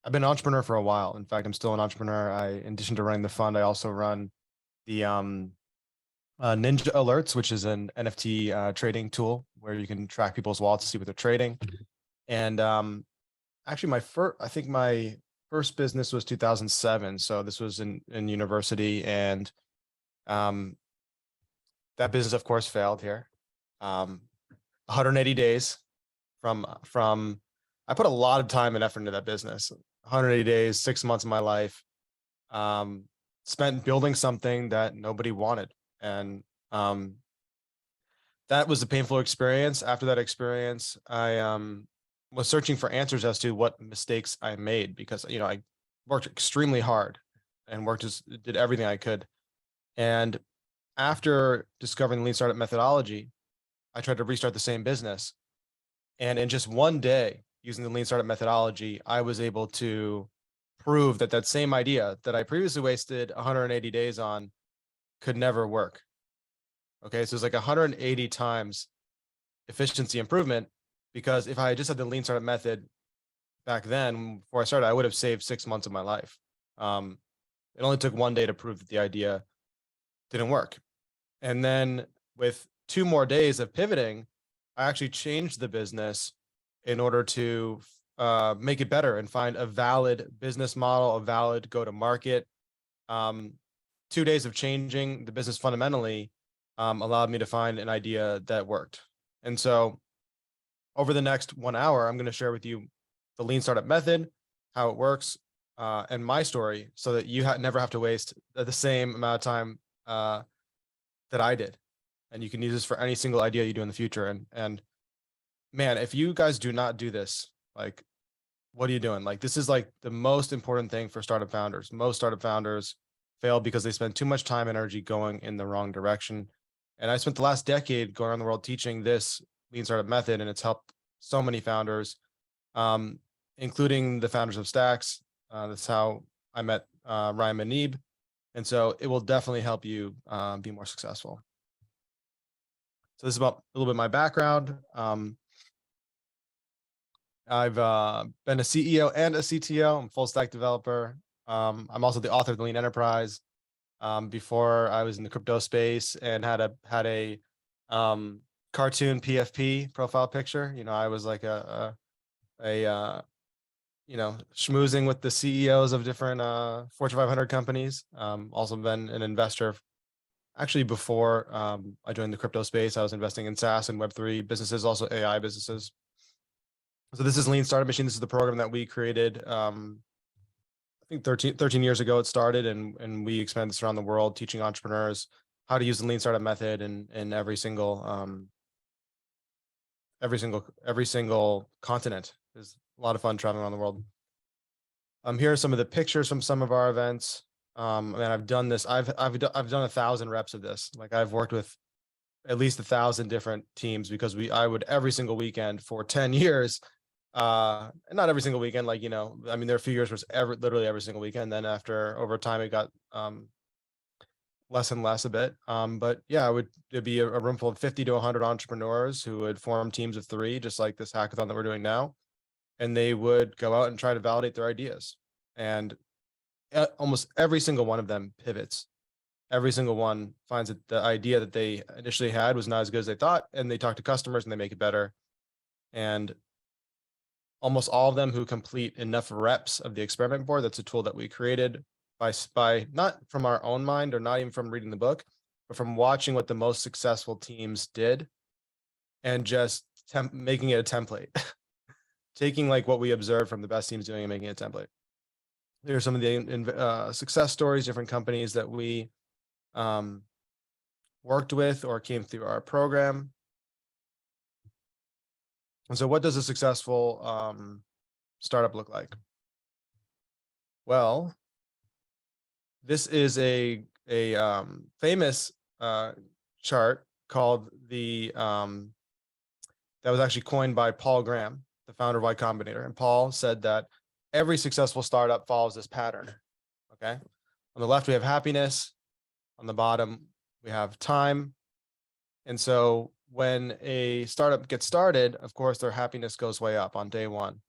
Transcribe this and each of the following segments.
I've been an entrepreneur for a while. In fact, I'm still an entrepreneur. In addition to running the fund, I also run the Ninja Alerts, which is an NFT trading tool where you can track people's wallets to see what they're trading. And actually, I think my first business was 2007. So this was in university, and um, that business, of course, failed here. 180 days from I put a lot of time and effort into that business. 180 days, 6 months of my life, um, spent building something that nobody wanted. And that was a painful experience. After that experience, I was searching for answers as to what mistakes I made because, I worked extremely hard and did everything I could. And after discovering the lean startup methodology, I tried to restart the same business. And in just one day, using the lean startup methodology, I was able to prove that that same idea that I previously wasted 180 days on could never work. Okay, so it's like 180 times efficiency improvement, because if I just had the lean startup method back then before I started, I would have saved 6 months of my life. It only took one day to prove that the idea didn't work. And then with 2 more days of pivoting, I actually changed the business in order to make it better and find a valid business model, a valid go to market. 2 days of changing the business fundamentally allowed me to find an idea that worked. And so over the next 1 hour, I'm going to share with you the lean startup method, how it works, and my story so that you never have to waste the same amount of time that I did. And you can use this for any single idea you do in the future. And man, if you guys do not do this, like, what are you doing? Like, this is like the most important thing for startup founders. Most startup founders fail because they spend too much time and energy going in the wrong direction. And I spent the last decade going around the world teaching this lean startup method, and it's helped so many founders, um, including the founders of Stacks. That's how I met Ryan Manib. And so it will definitely help you be more successful. So this is about a little bit of my background. I've been a CEO and a CTO. I'm a full stack developer. I'm also the author of the Lean Enterprise. Before I was in the crypto space and had a cartoon PFP profile picture. I was like schmoozing with the CEOs of different Fortune 500 companies. Also been an investor. Actually, before I joined the crypto space, I was investing in SaaS and Web3 businesses, also AI businesses. So this is Lean Startup Machine. This is the program that we created. I think 13 years ago it started, and we expanded this around the world, teaching entrepreneurs how to use the Lean Startup method in every single continent. There's a lot of fun traveling around the world. Here are some of the pictures from some of our events. And I've done this. I've done 1,000 reps of this. Like, I've worked with at least 1,000 different teams because I would every single weekend for 10 years. And not every single weekend, like, I mean, there are a few years where it's literally every single weekend. Then over time, it got less and less a bit. But yeah, it'd be a room full of 50 to 100 entrepreneurs who would form teams of 3, just like this hackathon that we're doing now. And they would go out and try to validate their ideas. And almost every single one of them pivots. Every single one finds that the idea that they initially had was not as good as they thought, and they talk to customers and they make it better. And almost all of them who complete enough reps of the experiment board, that's a tool that we created by not from our own mind or not even from reading the book, but from watching what the most successful teams did and just making it a template. Taking like what we observed from the best teams doing and making it a template. Here are some of the success stories, different companies that we worked with or came through our program. And so what does a successful startup look like? Well, this is a famous chart called that was actually coined by Paul Graham, the founder of Y Combinator. And Paul said that every successful startup follows this pattern. Okay. On the left, we have happiness. On the bottom, we have time. And so when a startup gets started, of course, their happiness goes way up on day one.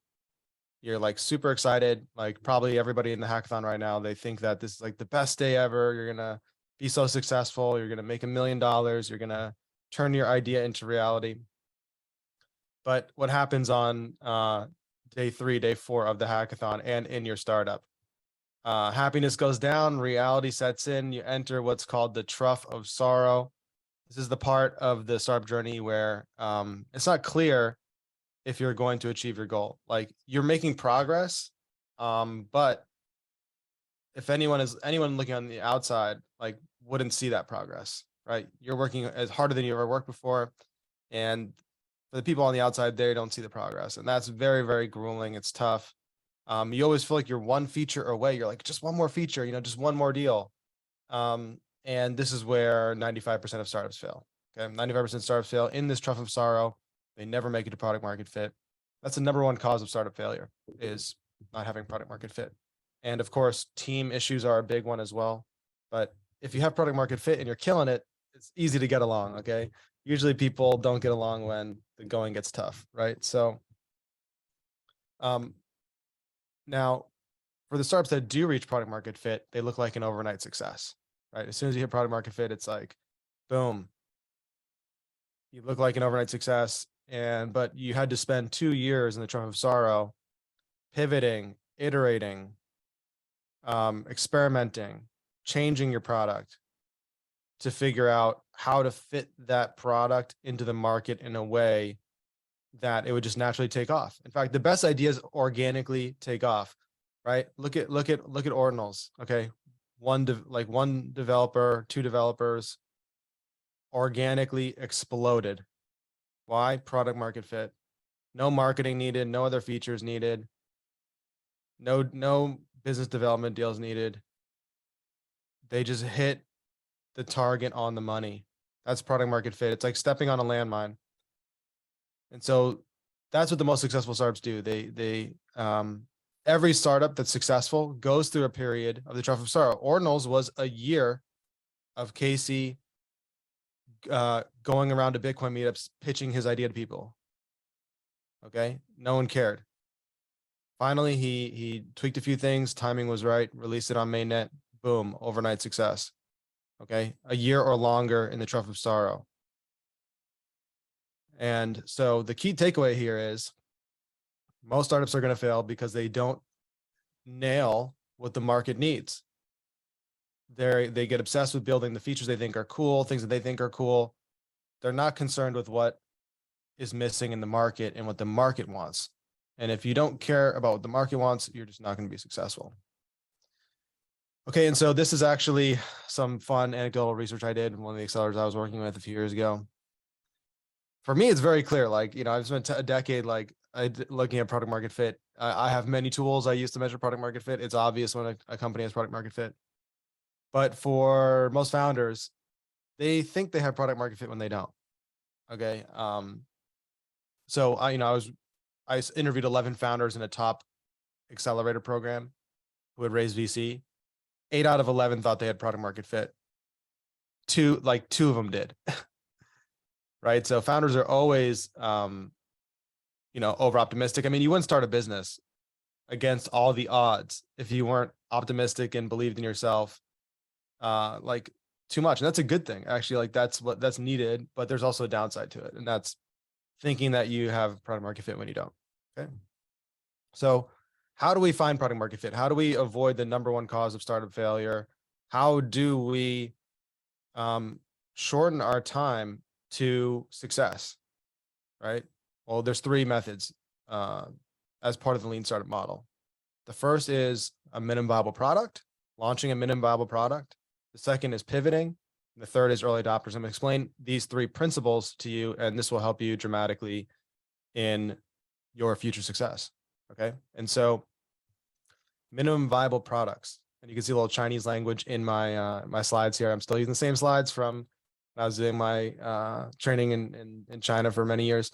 You're like super excited. Like probably everybody in the hackathon right now, they think that this is like the best day ever. You're gonna be so successful. You're gonna make $1 million. You're gonna turn your idea into reality. But what happens on day 3, day 4 of the hackathon and in your startup? Happiness goes down, reality sets in. You enter what's called the trough of sorrow. This is the part of the startup journey where it's not clear if you're going to achieve your goal. Like you're making progress, but if anyone looking on the outside, like wouldn't see that progress, right? You're working as harder than you ever worked before, and for the people on the outside, they don't see the progress, and that's very, very grueling. It's tough. You always feel like you're one feature away. You're like, just one more feature, just one more deal. And this is where 95% of startups fail. Okay, 95% of startups fail in this trough of sorrow. They never make it to product market fit. That's the number one cause of startup failure, is not having product market fit. And of course, team issues are a big one as well. But if you have product market fit and you're killing it, it's easy to get along. Okay, usually people don't get along when the going gets tough, right? So, now for the startups that do reach product market fit, they look like an overnight success, right? As soon as you hit product market fit, it's like, boom, you look like an overnight success. But you had to spend 2 years in the trough of sorrow, pivoting, iterating, experimenting, changing your product to figure out how to fit that product into the market in a way that it would just naturally take off. In fact, the best ideas organically take off, right? Look at ordinals. Okay, one developer, 2 developers, organically exploded. Why? Product market fit. No marketing needed, no other features needed, no business development deals needed. They just hit the target on the money. That's product market fit. It's like stepping on a landmine. And so that's what the most successful startups do. Every startup that's successful goes through a period of the trough of sorrow. Ordinals was a year of Casey going around to Bitcoin meetups, pitching his idea to people. Okay, no one cared. Finally, he tweaked a few things. Timing was right. Released it on mainnet. Boom, overnight success. Okay, a year or longer in the trough of sorrow. And so the key takeaway here is most startups are going to fail because they don't nail what the market needs. They get obsessed with building the features they think are cool, things that they think are cool. They're not concerned with what is missing in the market and what the market wants. And if you don't care about what the market wants, you're just not going to be successful. Okay, and so this is actually some fun anecdotal research I did in one of the accelerators I was working with a few years ago. For me, it's very clear. Like, I've spent a decade looking at product market fit. I have many tools I use to measure product market fit. It's obvious when a company has product market fit. But for most founders, they think they have product market fit when they don't. Okay. So I interviewed 11 founders in a top accelerator program who had raised VC. 8 out of 11 thought they had product market fit. Two of them did. Right. So founders are always, over optimistic. I mean, you wouldn't start a business against all the odds if you weren't optimistic and believed in yourself, too much. And that's a good thing, actually. Like that's needed, but there's also a downside to it. And that's thinking that you have product market fit when you don't. Okay. So how do we find product market fit? How do we avoid the number one cause of startup failure? How do we shorten our time to success? Right. Well, there's 3 methods as part of the lean startup model. The first is a minimum viable product, launching a minimum viable product. The second is pivoting. And the third is early adopters. I'm going to explain these 3 principles to you, and this will help you dramatically in your future success. Okay. And so minimum viable products, and you can see a little Chinese language in my slides here. I'm still using the same slides from when I was doing my training in China for many years.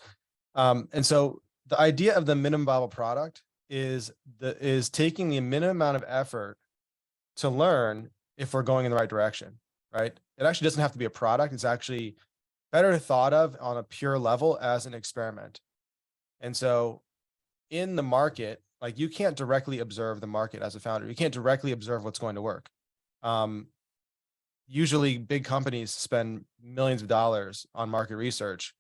And so the idea of the minimum viable product is taking the minimum amount of effort to learn if we're going in the right direction, right? It actually doesn't have to be a product. It's actually better thought of on a pure level as an experiment. And so in the market, Like you can't directly observe the market as a founder. You can't directly observe what's going to work. Usually big companies spend millions of dollars on market research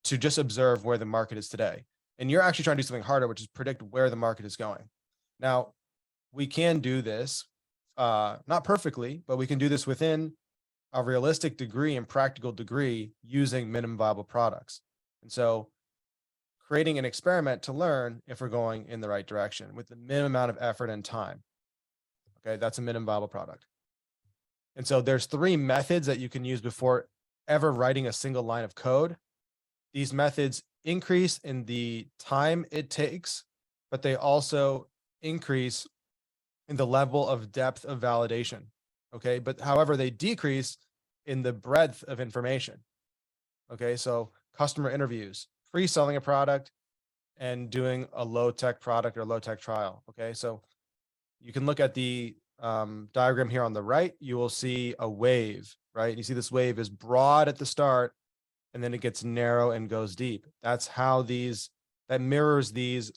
to just observe where the market is today. And you're actually trying to do something harder, which is predict where the market is going. Now, we can do this, not perfectly, but we can do this within a realistic degree and practical degree using minimum viable products. And so creating an experiment to learn if we're going in the right direction with the minimum amount of effort and time. Okay, that's a minimum viable product. And so there's 3 methods that you can use before ever writing a single line of code. These methods increase in the time it takes, but they also increase in the level of depth of validation. Okay, but however, they decrease in the breadth of information. Okay, so customer interviews, pre-selling a product, and doing a low-tech product or low-tech trial. Okay, so you can look at the diagram here on the right. You will see a wave, right? You see this wave is broad at the start, and then it gets narrow and goes deep. That's how that mirrors these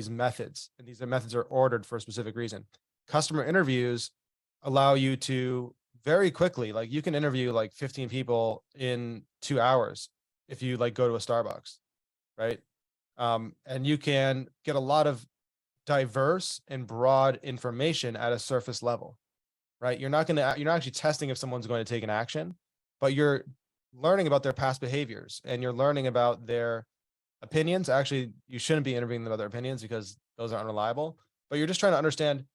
methods, and these methods are ordered for a specific reason. Customer interviews allow you to very quickly, like you can interview like 15 people in 2 hours if you like go to a Starbucks, right? And you can get a lot of diverse and broad information at a surface level, right? You're not actually testing if someone's going to take an action, but you're learning about their past behaviors and you're learning about their opinions. Actually, you shouldn't be interviewing them about their opinions because those are unreliable, but you're just trying to understand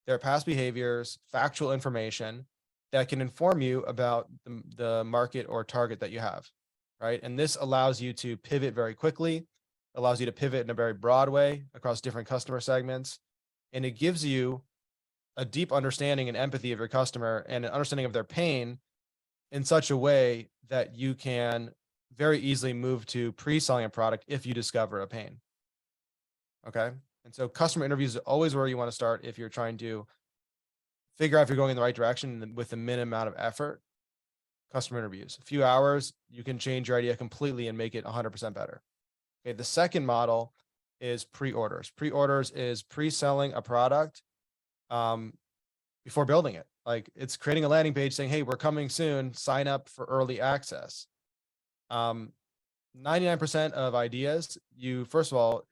their past behaviors, factual information that can inform you about the market or target that you have, right? And this allows you to pivot very quickly, allows you to pivot in a very broad way across different customer segments. And it gives you a deep understanding and empathy of your customer and an understanding of their pain in such a way that you can very easily move to pre-selling a product if you discover a pain. Okay. And so customer interviews is always where you want to start if you're trying to figure out if you're going in the right direction with the minimum amount of effort. Customer interviews, a few hours, you can change your idea completely and make it 100% better. Okay. The second model is pre-orders. Pre-orders is pre-selling a product before building it. Like it's creating a landing page saying, hey, we're coming soon, sign up for early access. 99% of ideas, first of all,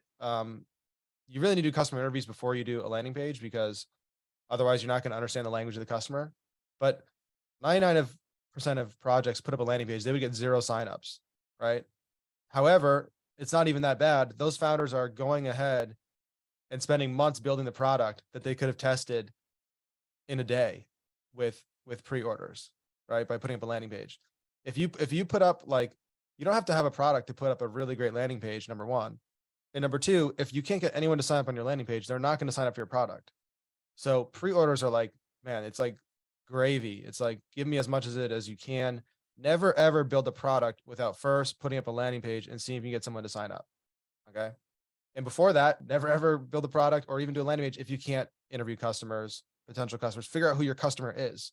you really need to do customer interviews before you do a landing page because otherwise you're not going to understand the language of the customer. But 99% of projects put up a landing page, they would get 0 signups, right? However, it's not even that bad. Those founders are going ahead and spending months building the product that they could have tested in a day with pre-orders, right? By putting up a landing page. If you put up you don't have to have a product to put up a really great landing page, number one. And number two, if you can't get anyone to sign up on your landing page, they're not going to sign up for your product. So pre-orders are like, man, it's like gravy. It's like, give me as much of it as you can. Never, ever build a product without first putting up a landing page and seeing if you can get someone to sign up. Okay. And before that, never, ever build a product or even do a landing page if you can't interview customers, potential customers, figure out who your customer is.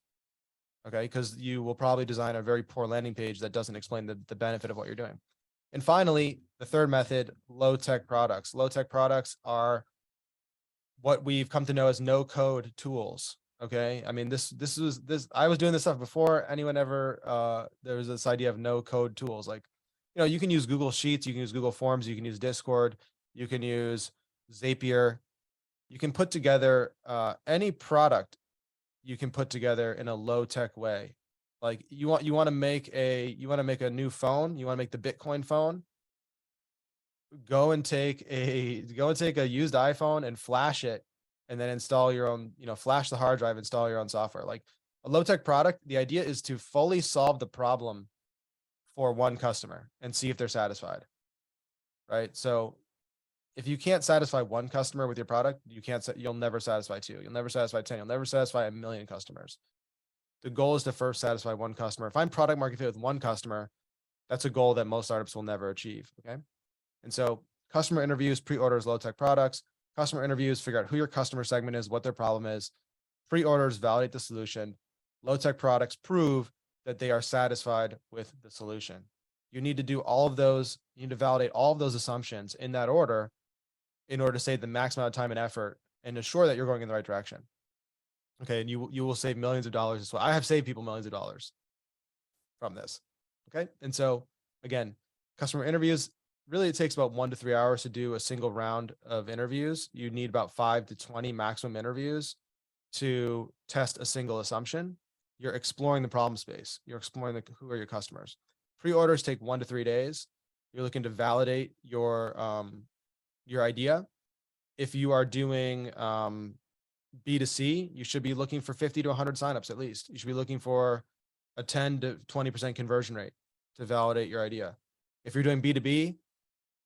Okay. Because you will probably design a very poor landing page that doesn't explain the benefit of what you're doing. And finally, the third method, low-tech products. Low-tech products are what we've come to know as no-code tools. Okay. I mean, I was doing this stuff before anyone ever, there was this idea of no-code tools. Like, you can use Google Sheets, you can use Google Forms, you can use Discord, you can use Zapier. You can put together any product you can put together in a low-tech way. Like you want to make a new phone, you want to make the Bitcoin phone. Go and take a used iPhone and flash it and then install your own, flash the hard drive, install your own software. Like a low-tech product, the idea is to fully solve the problem for one customer and see if they're satisfied. Right? So if you can't satisfy one customer with your product, you'll never satisfy 2. You'll never satisfy 10. You'll never satisfy 1 million customers. The goal is to first satisfy one customer. Find product market fit with one customer. That's a goal that most startups will never achieve. Okay. And so customer interviews, pre-orders, low-tech products. Customer interviews, figure out who your customer segment is, what their problem is. Pre-orders, validate the solution. Low-tech products prove that they are satisfied with the solution. You need to do all of those. You need to validate all of those assumptions in that order in order to save the maximum amount of time and effort and ensure that you're going in the right direction. Okay. And you will save millions of dollars as well. I have saved people millions of dollars from this. Okay. And so again, customer interviews, really it takes about 1 to 3 hours to do a single round of interviews. You need about 5 to 20 maximum interviews to test a single assumption. You're exploring the problem space. You're exploring who are your customers. Pre-orders take 1 to 3 days. You're looking to validate your idea. If you are doing B2C, you should be looking for 50 to 100 signups at least. You should be looking for a 10 to 20% conversion rate to validate your idea. If you're doing B2B,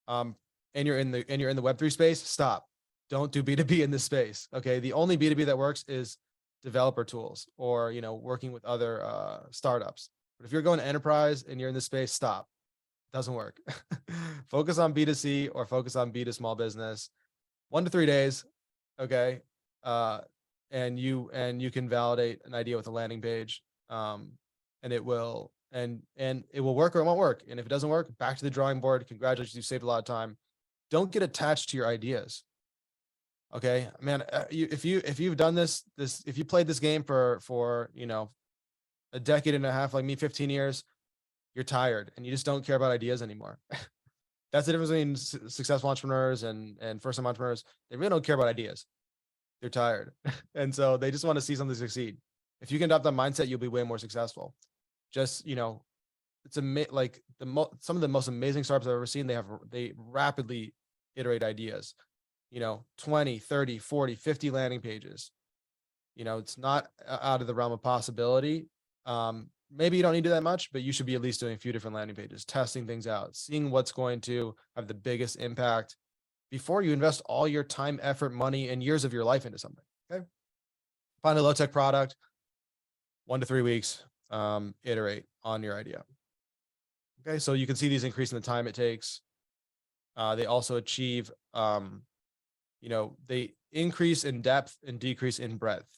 and you're in the Web3 space, stop. Don't do B2B in this space. Okay. The only B2B that works is developer tools or, working with other startups. But if you're going to enterprise and you're in this space, stop. It doesn't work. Focus on B2C or focus on B2 small business. 1 to 3 days. Okay. And you can validate an idea with a landing page. And it will, and it will work or it won't work. And if it doesn't work, back to the drawing board. Congratulations, you saved a lot of time. Don't get attached to your ideas. Okay, man. If you've done this, if you played this game for a decade and a half, like me, 15 years, you're tired and you just don't care about ideas anymore. That's the difference between successful entrepreneurs and first-time entrepreneurs. They really don't care about ideas. They're tired, and so they just want to see something succeed. If you can adopt that mindset, you'll be way more successful. Just it's like some of the most amazing startups I've ever seen. They rapidly iterate ideas. 20, 30, 40, 50 landing pages. It's not out of the realm of possibility. Maybe you don't need to do that much, but you should be at least doing a few different landing pages, testing things out, seeing what's going to have the biggest impact before you invest all your time, effort, money, and years of your life into something. Okay. Find a low tech product, 1 to 3 weeks, iterate on your idea. Okay. So you can see these increasing the time it takes. They also achieve, they increase in depth and decrease in breadth.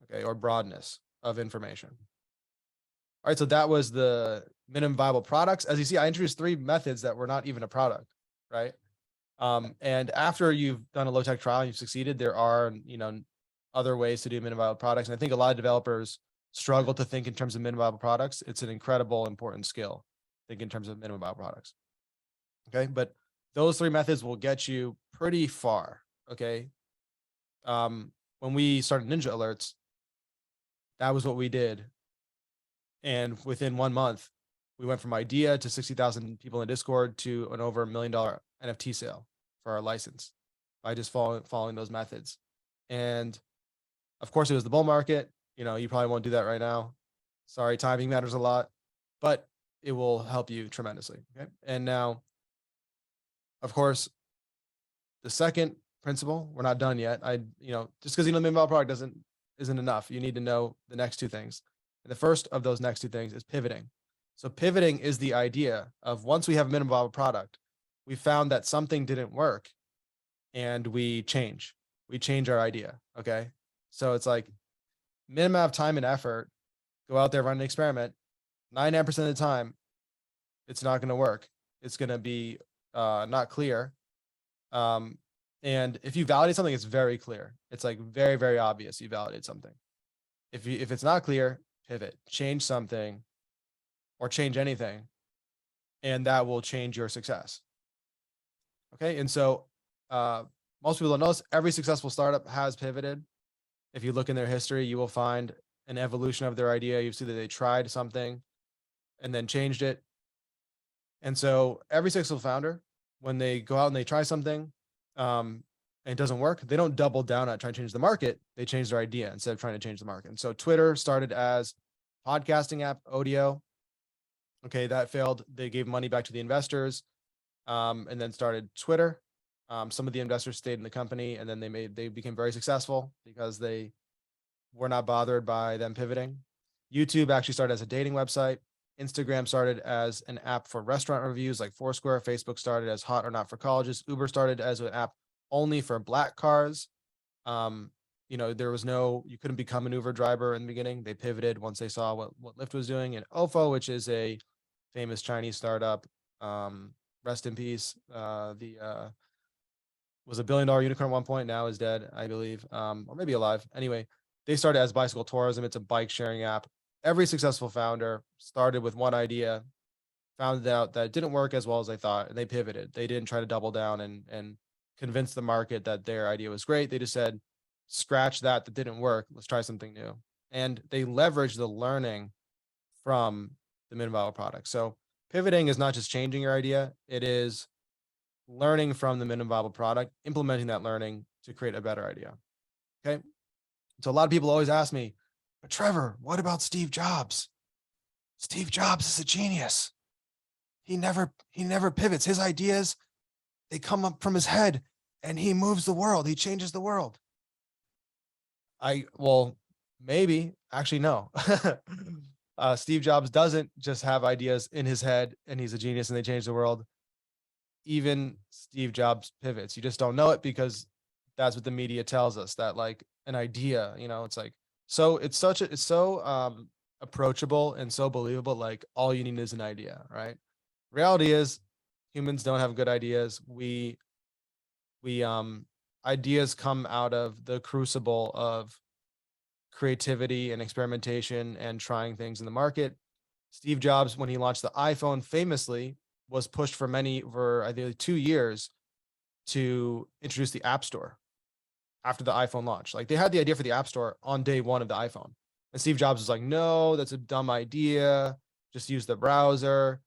Okay. Or broadness of information. All right. So that was the minimum viable products. As you see, I introduced 3 methods that were not even a product. Right. And after you've done a low tech trial and you've succeeded, there are, other ways to do minimum viable products. And I think a lot of developers struggle to think in terms of minimum viable products. It's an incredible, important skill. Think in terms of minimum viable products. Okay. But those 3 methods will get you pretty far. Okay. When we started Ninja Alerts, that was what we did. And within 1 month, we went from idea to 60,000 people in Discord to an over $1 million NFT sale for our license by just following those methods. And of course, it was the bull market. You probably won't do that right now. Sorry, timing matters a lot, but it will help you tremendously. Okay. And now, of course, the second principle, we're not done yet. Just because you know the minimum viable product isn't enough. You need to know the next 2 things. And the first of those next 2 things is pivoting. So pivoting is the idea of once we have a minimum viable product, we found that something didn't work and we change our idea. Okay. So it's like minimum amount of time and effort, go out there, run an experiment. 99% of the time, it's not going to work. It's going to be not clear. And if you validate something, it's very clear. It's like very, very obvious you validate something. If it's not clear, pivot, change something or change anything, and that will change your success. Okay. And so most people don't know this. Every successful startup has pivoted. If you look in their history, you will find an evolution of their idea. You see that they tried something and then changed it. And so every successful founder, when they go out and they try something and it doesn't work, they don't double down on trying to change the market. They change their idea instead of trying to change the market. And so Twitter started as a podcasting app, audio. Okay, that failed. They gave money back to the investors and then started Twitter. Some of the investors stayed in the company and then they became very successful because they were not bothered by them pivoting. YouTube actually started as a dating website. Instagram started as an app for restaurant reviews like Foursquare. Facebook started as hot or not for colleges. Uber started as an app only for black cars. There was you couldn't become an Uber driver in the beginning. They pivoted once they saw what Lyft was doing. And Ofo, which is a famous Chinese startup, rest in peace. was a $1 billion unicorn at one point, now is dead, I believe, or maybe alive. Anyway, they started as bicycle tourism. It's a bike sharing app. Every successful founder started with one idea, found out that it didn't work as well as they thought, and they pivoted. They didn't try to double down and convince the market that their idea was great. They just said, scratch that didn't work. Let's try something new. And they leveraged the learning from the minimum viable product. So pivoting is not just changing your idea, it is learning from the minimum viable product, implementing that learning to create a better idea. Okay. So a lot of people always ask me, but Trevor, what about Steve Jobs? Steve Jobs is a genius. He never pivots. His ideas, they come up from his head and he moves the world. He changes the world. Well, maybe, actually, no. Steve Jobs doesn't just have ideas in his head and he's a genius and they change the world. Even Steve Jobs pivots. You just don't know it because that's what the media tells us, that like an idea, it's like, so it's so approachable and so believable. Like all you need is an idea, right? Reality is humans don't have good ideas. We ideas come out of the crucible of creativity and experimentation and trying things in the market. Steve Jobs, when he launched the iPhone, famously was pushed for I think 2 years to introduce the App Store after the iPhone launch. Like they had the idea for the App Store on day one of the iPhone. And Steve Jobs was like, no, that's a dumb idea. Just use the browser.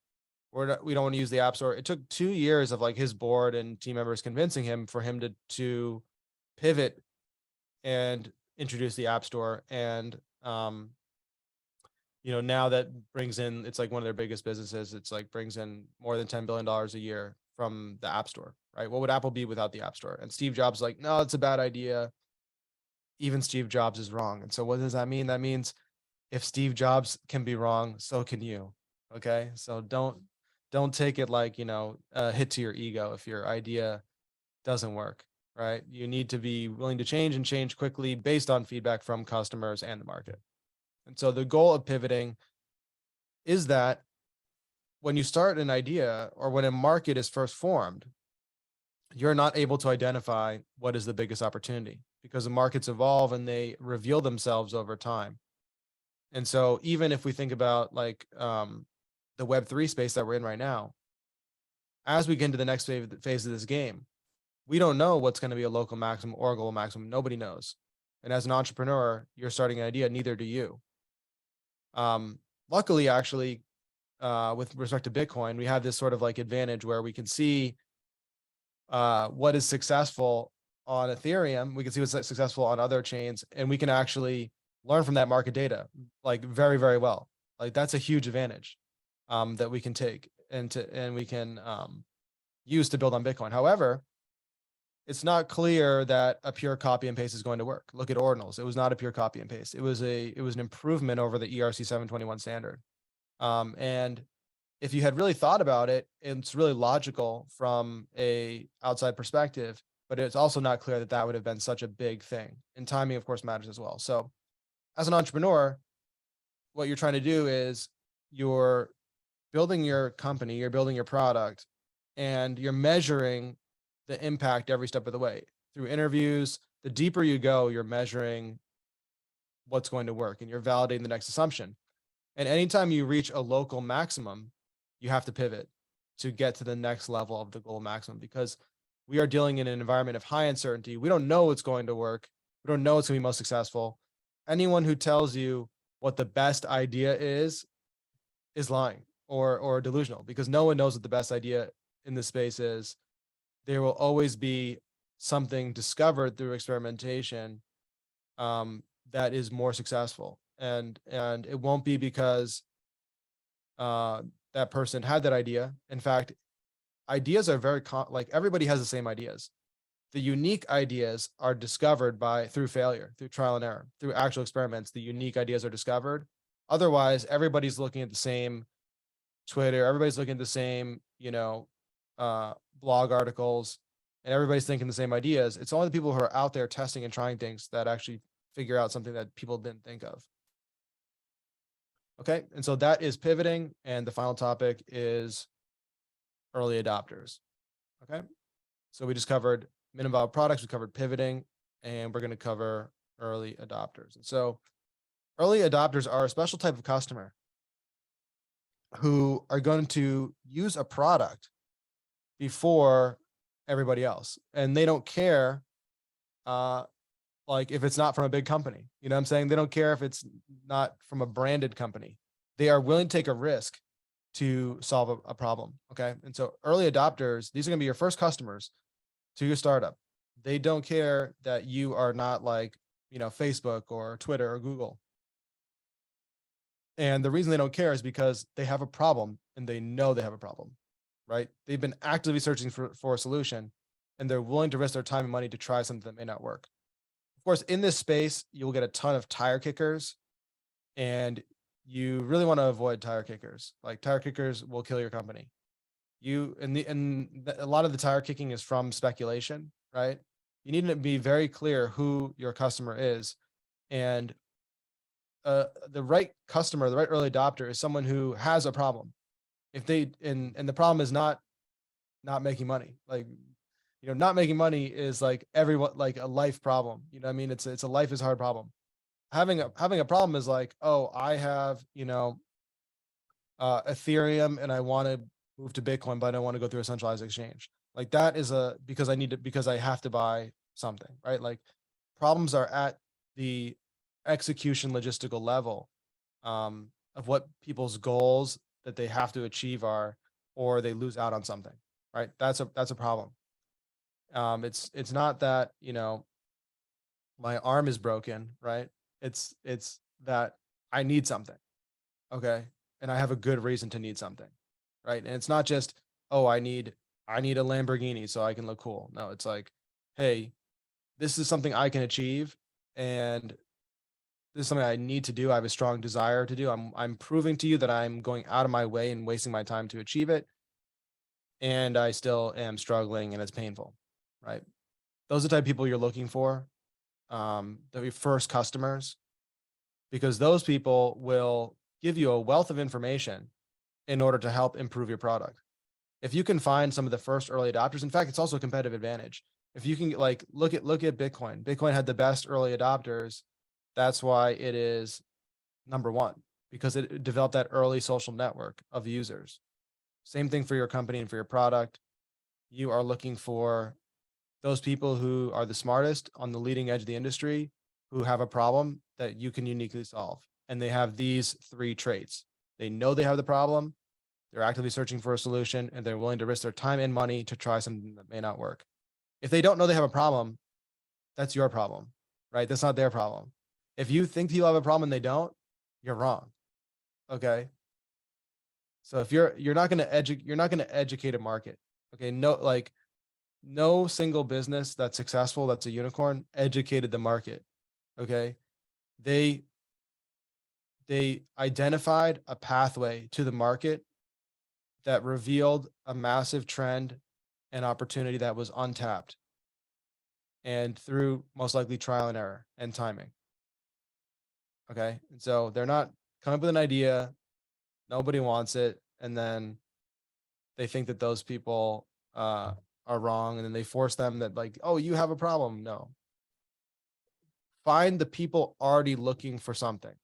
We don't want to use the App Store. It took 2 years of like his board and team members convincing him for him to pivot and introduce the App Store. And now that brings in, it's like one of their biggest businesses. It's like brings in more than $10 billion a year from the App Store, right? What would Apple be without the App Store? And Steve Jobs like, no, it's a bad idea. Even Steve Jobs is wrong. And so what does that mean? That means if Steve Jobs can be wrong, so can you. Okay. So don't take it like, a hit to your ego if your idea doesn't work, right? You need to be willing to change and change quickly based on feedback from customers and the market. And so the goal of pivoting is that when you start an idea or when a market is first formed, you're not able to identify what is the biggest opportunity because the markets evolve and they reveal themselves over time. And so even if we think about like the Web3 space that we're in right now, as we get into the next phase of this game, we don't know what's going to be a local maximum or a global maximum. Nobody knows. And as an entrepreneur, you're starting an idea, neither do you. Luckily, actually, with respect to Bitcoin, we have this sort of like advantage where we can see what is successful on Ethereum. We can see what's successful on other chains, and we can actually learn from that market data like very, very well. Like that's a huge advantage that we can take and we can use to build on Bitcoin. However, it's not clear that a pure copy and paste is going to work. Look at ordinals. It was not a pure copy and paste. It was an improvement over the ERC 721 standard. And if you had really thought about it, it's really logical from a outside perspective, but it's also not clear that that would have been such a big thing. And timing, of course, matters as well. So as an entrepreneur, what you're trying to do is you're building your company, you're building your product, and you're measuring the impact every step of the way through interviews. The deeper you go, you're measuring what's going to work and you're validating the next assumption. And anytime you reach a local maximum, you have to pivot to get to the next level of the global maximum because we are dealing in an environment of high uncertainty. We don't know what's going to work. We don't know what's going to be most successful. Anyone who tells you what the best idea is lying or delusional because no one knows what the best idea in this space is. There will always be something discovered through experimentation that is more successful. And it won't be because that person had that idea. In fact, ideas are very like everybody has the same ideas. The unique ideas are discovered through failure, through trial and error, through actual experiments. The unique ideas are discovered. Otherwise, everybody's looking at the same Twitter. Everybody's looking at the same, blog articles, and everybody's thinking the same ideas. It's only the people who are out there testing and trying things that actually figure out something that people didn't think of. Okay, and so that is pivoting, and the final topic is early adopters. Okay, so we just covered minimum viable products, we covered pivoting, and we're going to cover early adopters. And so early adopters are a special type of customer who are going to use a product before everybody else. And they don't care like if it's not from a big company. You know what I'm saying? They don't care if it's not from a branded company. They are willing to take a risk to solve a problem. Okay. And so early adopters, these are going to be your first customers to your startup. They don't care that you are not like, Facebook or Twitter or Google. And the reason they don't care is because they have a problem and they know they have a problem, right? They've been actively searching for a solution and they're willing to risk their time and money to try something that may not work. Of course, in this space, you'll get a ton of tire kickers, and you really want to avoid tire kickers. Like tire kickers will kill your company. A lot of the tire kicking is from speculation, right? You need to be very clear who your customer is, and the right customer, the right early adopter, is someone who has a problem. If they and the problem is not making money, like not making money is like everyone like a life problem. You know what I mean? It's a life is hard problem. Having a problem is like, oh, I have, Ethereum and I want to move to Bitcoin, but I don't want to go through a centralized exchange. Like that is because I have to buy something, right? Like problems are at the execution logistical level of what people's goals that they have to achieve are, or they lose out on something, right? That's a problem. It's not that, my arm is broken, right? It's that I need something. Okay. And I have a good reason to need something. Right. And it's not just, oh, I need a Lamborghini so I can look cool. No, it's like, hey, this is something I can achieve, and this is something I need to do. I have a strong desire to do. I'm proving to you that I'm going out of my way and wasting my time to achieve it. And I still am struggling and it's painful. Right. Those are the type of people you're looking for. The first customers, because those people will give you a wealth of information in order to help improve your product. If you can find some of the first early adopters, in fact, it's also a competitive advantage. If you can like look at Bitcoin. Bitcoin had the best early adopters. That's why it is number one, because it developed that early social network of users. Same thing for your company and for your product. You are looking for those people who are the smartest on the leading edge of the industry, who have a problem that you can uniquely solve. And they have these three traits. They know they have the problem, they're actively searching for a solution, and they're willing to risk their time and money to try something that may not work. If they don't know they have a problem, that's your problem, right? That's not their problem. If you think people have a problem and they don't, you're wrong. Okay. So if you're not going to educate a market. Okay. No single business that's successful, that's a unicorn, educated the market. Okay. They identified a pathway to the market that revealed a massive trend and opportunity that was untapped, and through most likely trial and error and timing. Okay. And so they're not coming up with an idea, nobody wants it, and then they think that those people are wrong, and then they force them that like, oh, you have a problem. No. Find the people already looking for something,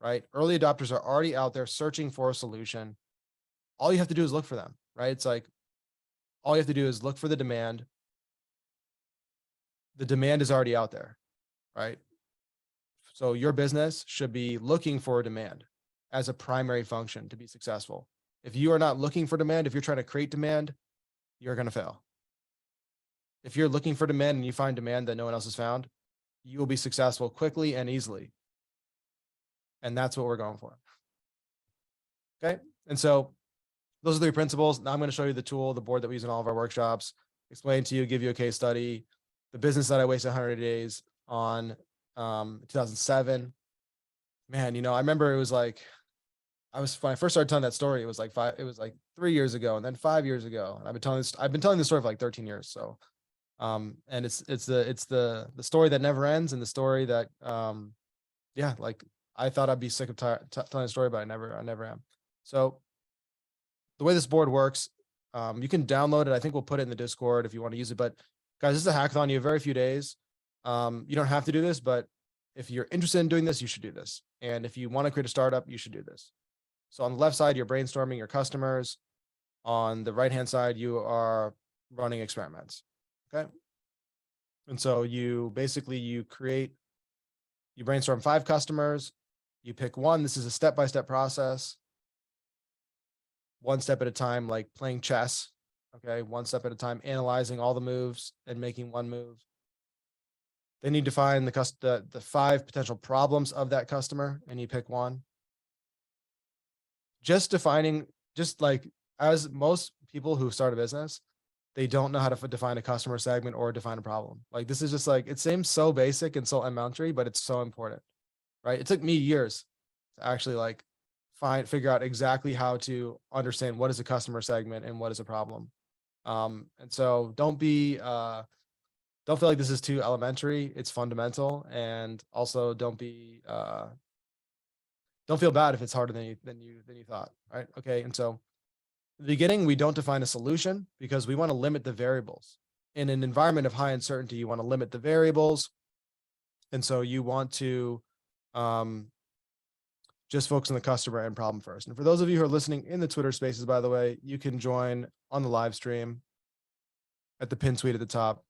right? Early adopters are already out there searching for a solution. All you have to do is look for them, right? It's like, all you have to do is look for the demand. The demand is already out there, right? So your business should be looking for a demand as a primary function to be successful. If you are not looking for demand, if you're trying to create demand, you're going to fail. If you're looking for demand and you find demand that no one else has found, you will be successful quickly and easily. And that's what we're going for. Okay. And so those are the principles. Now I'm going to show you the tool, the board that we use in all of our workshops, explain to you, give you a case study, the business that I wasted 100 days on, 2007. Man, I remember it was like, when I first started telling that story, it was like 3 years ago, and then 5 years ago. And I've been telling this story for like 13 years. So, and it's the story that never ends, and the story that, like I thought I'd be sick of telling a story, but I never am. So the way this board works, you can download it. I think we'll put it in the Discord if you want to use it, but Guys, this is a hackathon. You have very few days. You don't have to do this, but if you're interested in doing this, you should do this. And if you want to create a startup, you should do this. So on the left side, you're brainstorming your customers. On the right-hand side, you are running experiments. Okay. And so you basically, you brainstorm 5 customers, you pick one. This is a step-by-step process, one step at a time, like playing chess. Okay. One step at a time, analyzing all the moves and making one move. Then you define the 5 potential problems of that customer, and you pick one. Just like as most people who start a business, they don't know how to define a customer segment or define a problem. Like this is just like, it seems so basic and so elementary, but it's so important, right? It took me years to actually like figure out exactly how to understand what is a customer segment and what is a problem. And so don't feel like this is too elementary. It's fundamental. And also don't feel bad if it's harder than you thought, right? Okay. And so in the beginning, we don't define a solution because we want to limit the variables. In an environment of high uncertainty, you want to limit the variables. And so you want to just focus on the customer and problem first. And for those of you who are listening in the Twitter spaces, by the way, you can join on the live stream at the pin tweet at the top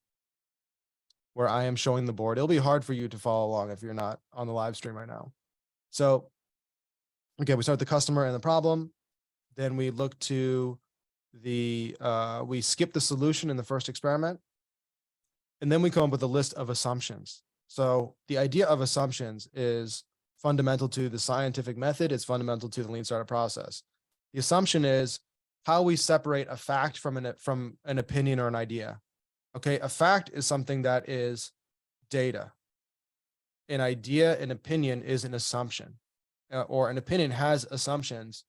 where I am showing the board. It'll be hard for you to follow along if you're not on the live stream right now. So, okay, we start with the customer and the problem. Then we look to we skip the solution in the first experiment. And then we come up with a list of assumptions. So the idea of assumptions is fundamental to the scientific method. It's fundamental to the lean startup process. The assumption is how we separate a fact from an opinion or an idea. Okay, a fact is something that is data. An idea, an opinion is an assumption, or an opinion has assumptions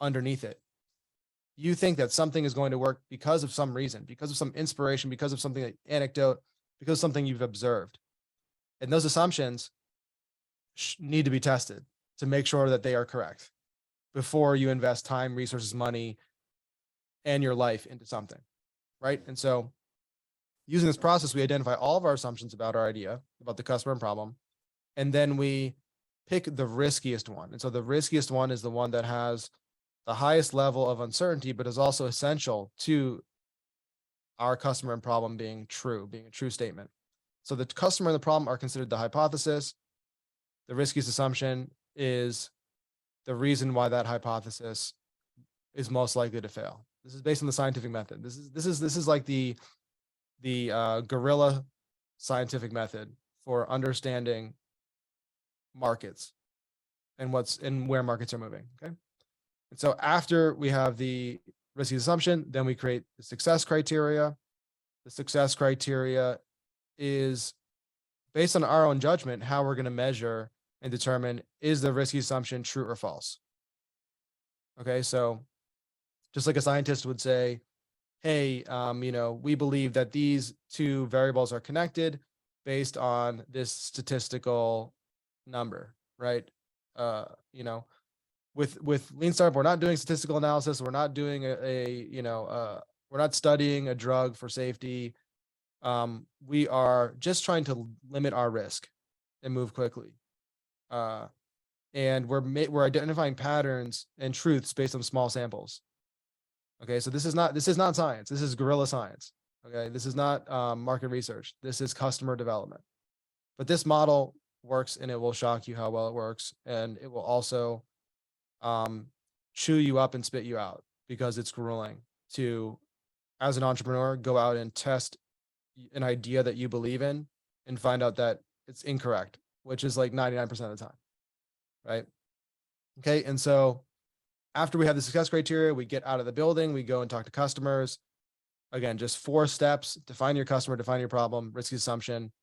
underneath it. You think that something is going to work because of some reason, because of some inspiration, because of something like anecdote, because of something you've observed. And those assumptions need to be tested to make sure that they are correct before you invest time, resources, money, and your life into something, right? And so using this process, we identify all of our assumptions about our idea, about the customer and problem, and then we pick the riskiest one. And so the riskiest one is the one that has the highest level of uncertainty, but is also essential to our customer and problem being a true statement. So the customer and the problem are considered the hypothesis. The riskiest assumption is the reason why that hypothesis is most likely to fail. This is based on the scientific method. This is like the guerrilla scientific method for understanding markets and where markets are moving. Okay. And so after we have the risky assumption, then we create the success criteria. The success criteria is based on our own judgment, how we're going to measure and determine, is the risky assumption true or false? Okay. So just like a scientist would say, hey, we believe that these 2 variables are connected based on this statistical number, right? With lean startup, we're not doing statistical analysis. We're not doing we're not studying a drug for safety. We are just trying to limit our risk and move quickly. And we're identifying patterns and truths based on small samples. Okay, so this is not science. This is guerrilla science. Okay, this is not market research. This is customer development. But this model works, and it will shock you how well it works, and it will also chew you up and spit you out because it's grueling to, as an entrepreneur, go out and test an idea that you believe in and find out that it's incorrect, which is like 99% of the time, right? Okay, and so after we have the success criteria, we get out of the building, we go and talk to customers. Again, just 4 steps: define your customer, define your problem, risky assumption,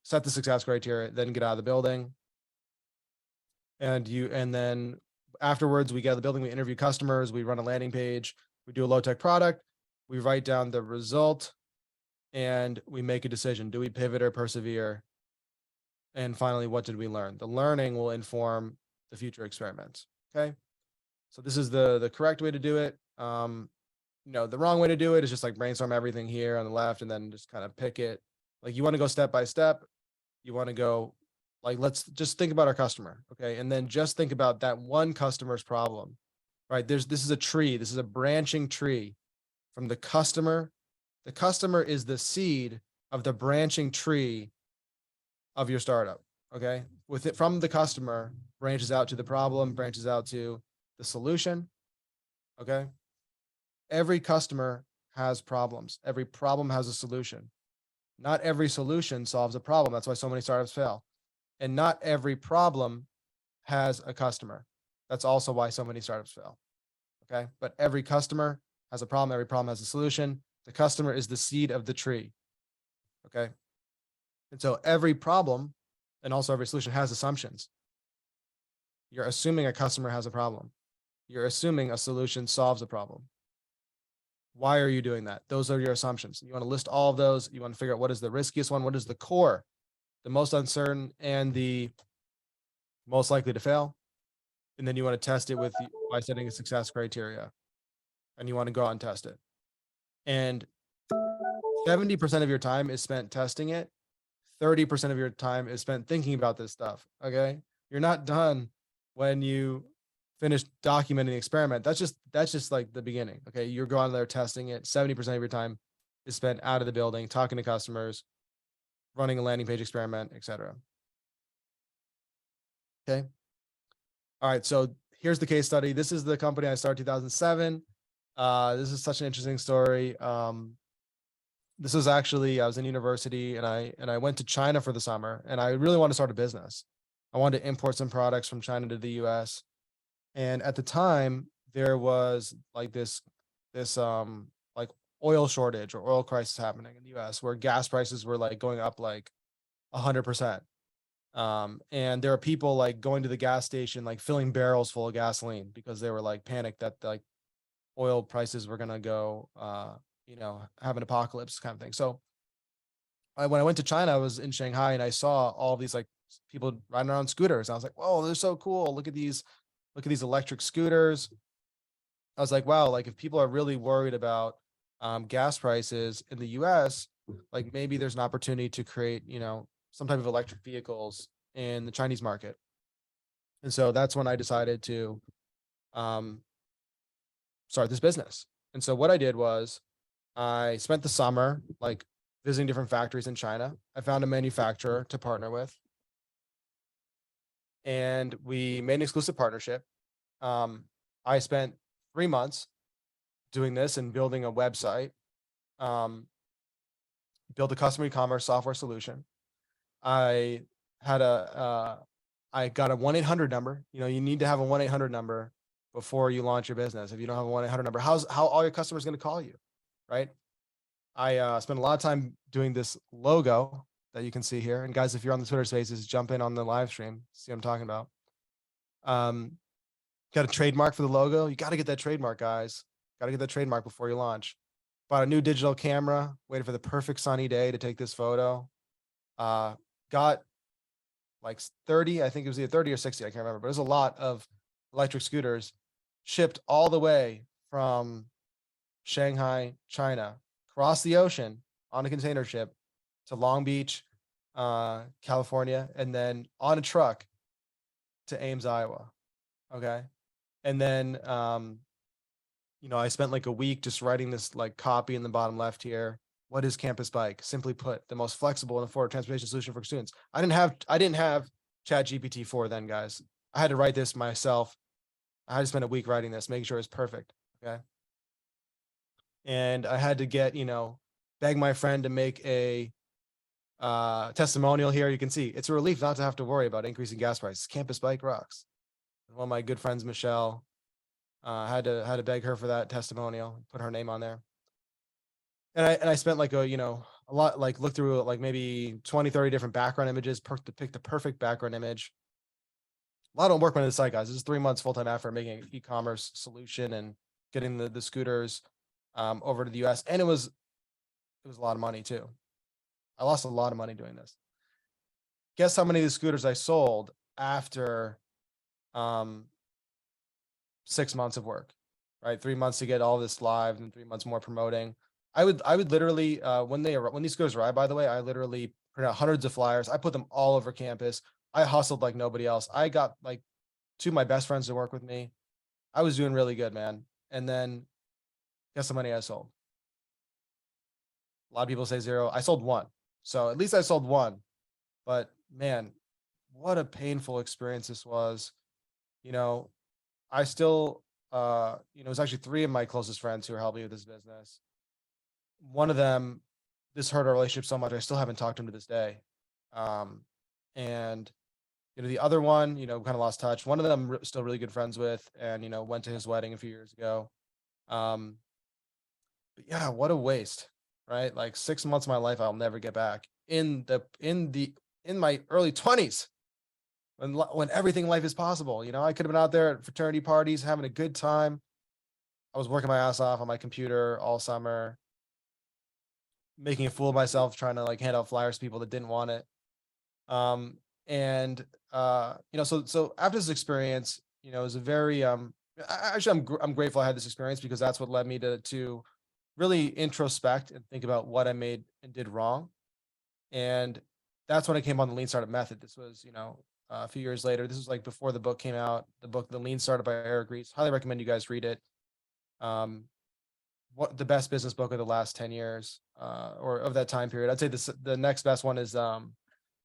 set the success criteria, then get out of the building. And then afterwards, we get out of the building, we interview customers, we run a landing page, we do a low tech product, we write down the result, and we make a decision. Do we pivot or persevere? And finally, what did we learn? The learning will inform the future experiments. Okay. So this is the correct way to do it. the wrong way to do it is just like brainstorm everything here on the left and then just kind of pick it. Like you want to go step by step. You want to go like, let's just think about our customer. Okay. And then just think about that one customer's problem, right? This is a tree. This is a branching tree from the customer. The customer is the seed of the branching tree of your startup. Okay. With it from the customer branches out to the problem, branches out to the solution. Okay. Every customer has problems. Every problem has a solution. Not every solution solves a problem. That's why so many startups fail. And not every problem has a customer. That's also why so many startups fail. Okay. But every customer has a problem. Every problem has a solution. The customer is the seed of the tree. Okay. And so every problem and also every solution has assumptions. You're assuming a customer has a problem. You're assuming a solution solves a problem. Why are you doing that? Those are your assumptions. You want to list all of those. You want to figure out what is the riskiest one, what is the core, the most uncertain, and the most likely to fail. And then you want to test it with by setting a success criteria. And you want to go out and test it. And 70% of your time is spent testing it. 30% of your time is spent thinking about this stuff. Okay. You're not done when you finish documenting the experiment. That's just like the beginning. Okay. You're going there testing it. 70% of your time is spent out of the building, talking to customers, running a landing page experiment, etc. Okay. All right. So here's the case study. This is the company I started 2007. This is such an interesting story. This was actually, I was in university and I went to China for the summer and I really wanted to start a business. I wanted to import some products from China to the US. And at the time there was like this like oil shortage or oil crisis happening in the US where gas prices were like going up like 100%. And there are people like going to the gas station, like filling barrels full of gasoline because they were like panicked that like oil prices were going to go, have an apocalypse kind of thing. So when I went to China, I was in Shanghai and I saw all these like people riding around scooters. And I was like, whoa, they're so cool. Look at these electric scooters. I was like, wow, like if people are really worried about gas prices in the US, like maybe there's an opportunity to create, some type of electric vehicles in the Chinese market. And so that's when I decided to um, start this business. And so what I did was I spent the summer like visiting different factories in China. I found a manufacturer to partner with, and we made an exclusive partnership. I spent 3 months doing this and building a website, um, build a customer e-commerce software solution. I had I got a 1-800 number. You need to have a 1-800 number before you launch your business. If you don't have a 1-800 number, how all your customers going to call you, right? I spent a lot of time doing this logo that you can see here. And guys, if you're on the Twitter Spaces, jump in on the live stream, see what I'm talking about. Got a trademark for the logo. You got to get that trademark, guys. Got to get that trademark before you launch. Bought a new digital camera, waited for the perfect sunny day to take this photo. Got like 30, I think it was either 30 or 60, I can't remember, but it was a lot of electric scooters shipped all the way from Shanghai, China, across the ocean on a container ship to Long Beach, California, and then on a truck to Ames, Iowa. Okay. And then, I spent like a week just writing this like copy in the bottom left here. What is Campus Bike? Simply put, the most flexible and affordable transportation solution for students. I didn't have Chat GPT 4 then, guys. I had to write this myself. I had to spend a week writing this, making sure it's perfect. Okay. And I had to beg my friend to make a testimonial here. You can see it's a relief not to have to worry about increasing gas prices. Campus Bike rocks. One of my good friends, Michelle, had to beg her for that testimonial, put her name on there. And I spent like a lot, like look through like maybe 20, 30 different background images, to pick the perfect background image. A lot of work went into the site, guys. This is 3 months full-time effort making an e-commerce solution and getting the scooters over to the US. And it was a lot of money too. I lost a lot of money doing this. Guess how many of the scooters I sold after 6 months of work? right? 3 months to get all this live and 3 months more promoting. I would literally, when these scooters arrive, by the way, I literally print out hundreds of flyers. I put them all over campus. I hustled like nobody else. I got like two of my best friends to work with me. I was doing really good, man. And then guess how many I sold? A lot of people say zero. I sold one. So at least I sold one. But man, what a painful experience this was. You know, I still, it was actually three of my closest friends who are helping me with this business. One of them, this hurt our relationship so much, I still haven't talked to him to this day. And the other one, kind of lost touch. One of them still really good friends with, and went to his wedding a few years ago. But yeah, what a waste, right? Like 6 months of my life I'll never get back. In my early 20s, when everything in life is possible. I could have been out there at fraternity parties having a good time. I was working my ass off on my computer all summer, making a fool of myself, trying to like hand out flyers to people that didn't want it. So after this experience, it was a very I'm grateful I had this experience, because that's what led me to really introspect and think about what I made and did wrong. And that's when I came on the Lean Startup Method. This was, a few years later. This was like before the book came out. The book, The Lean Startup by Eric Ries. Highly recommend you guys read it. What the best business book of the last 10 years, or of that time period. I'd say the next best one is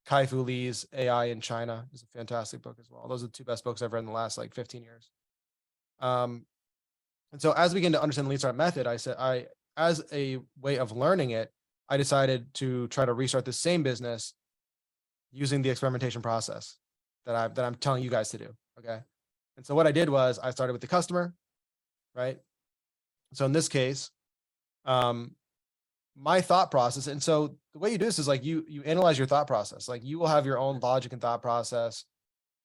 Kai-Fu Lee's AI in China. Is a fantastic book as well. Those are the two best books I've read in the last like 15 years. And so as we begin to understand the Lean Startup Method, as a way of learning it, I decided to try to restart the same business using the experimentation process that I'm telling you guys to do. Okay. And so what I did was I started with the customer, right? So in this case, my thought process. And so the way you do this is like you analyze your thought process. Like you will have your own logic and thought process,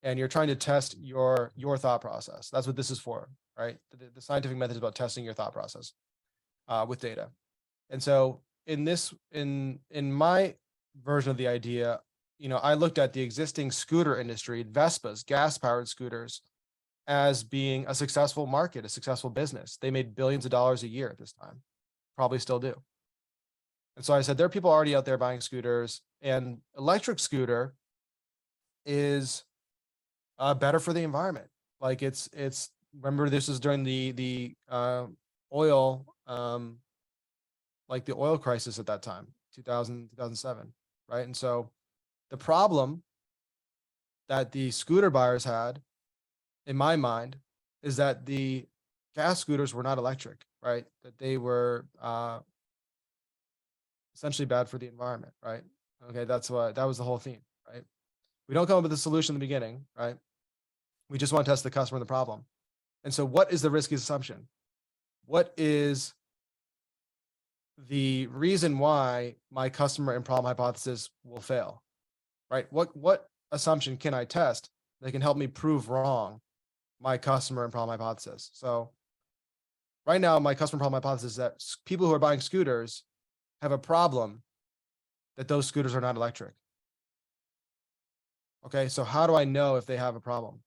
and you're trying to test your thought process. That's what this is for, right? The scientific method is about testing your thought process with data. And so in my version of the idea, I looked at the existing scooter industry, Vespas, gas-powered scooters, as being a successful market, a successful business. They made billions of dollars a year at this time, probably still do. And so I said, there are people already out there buying scooters, and electric scooter is better for the environment. Like it's remember, this is during the oil, like the oil crisis at that time, 2007, right? And so the problem that the scooter buyers had, in my mind, is that the gas scooters were not electric, right? That they were essentially bad for the environment, right? Okay, that was the whole theme, right? We don't come up with a solution in the beginning, right? We just want to test the customer and the problem. And so what is the risky assumption? What is the reason why my customer and problem hypothesis will fail, right? What assumption can I test that can help me prove wrong my customer and problem hypothesis? So right now, my customer problem hypothesis is that people who are buying scooters have a problem that those scooters are not electric. Okay, so how do I know if they have a problem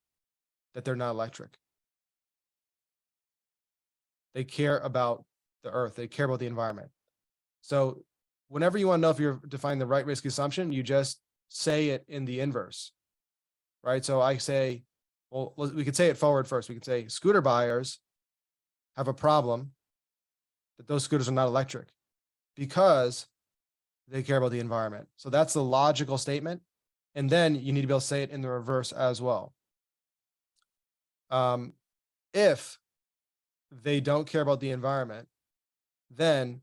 that they're not electric? They care about the earth. They care about the environment. So whenever you want to know if you're defining the right risk assumption, you just say it in the inverse, right? So I say, well, we could say it forward first. We could say scooter buyers have a problem that those scooters are not electric because they care about the environment. So that's the logical statement. And then you need to be able to say it in the reverse as well. If they don't care about the environment, then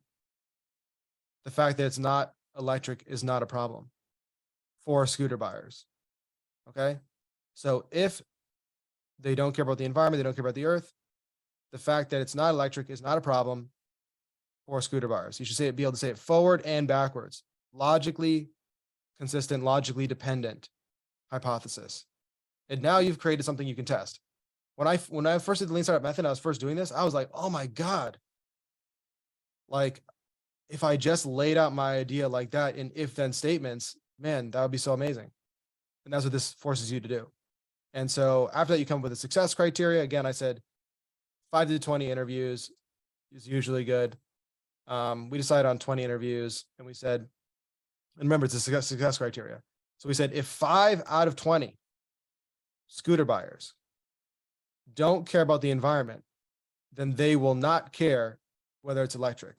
the fact that it's not electric is not a problem for scooter buyers. Okay. So if they don't care about the environment, they don't care about the earth, the fact that it's not electric is not a problem for scooter buyers. You should be able to say it forward and backwards. Logically consistent, logically dependent hypothesis. And now you've created something you can test. When I first did the Lean Startup Method, I was first doing this, I was like, oh my God. Like, if I just laid out my idea like that in if-then statements, man, that would be so amazing. And that's what this forces you to do. And so after that, you come up with a success criteria. Again, I said 5 to 20 interviews is usually good. We decided on 20 interviews, and we said, and remember, it's a success criteria. So we said, if 5 out of 20 scooter buyers don't care about the environment, then they will not care whether it's electric.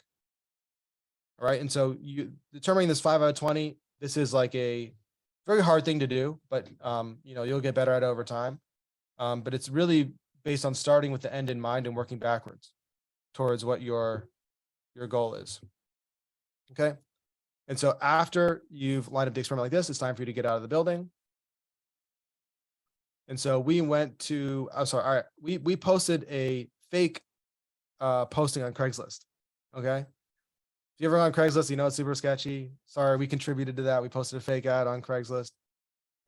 All right. And so you determining this 5 out of 20, this is like a very hard thing to do, but you'll get better at it over time. But it's really based on starting with the end in mind and working backwards towards what your goal is. Okay. And so after you've lined up the experiment like this, it's time for you to get out of the building. And so we went to, all right, we posted a fake posting on Craigslist. Okay. If you ever on Craigslist, it's super sketchy. Sorry, we contributed to that. We posted a fake ad on Craigslist.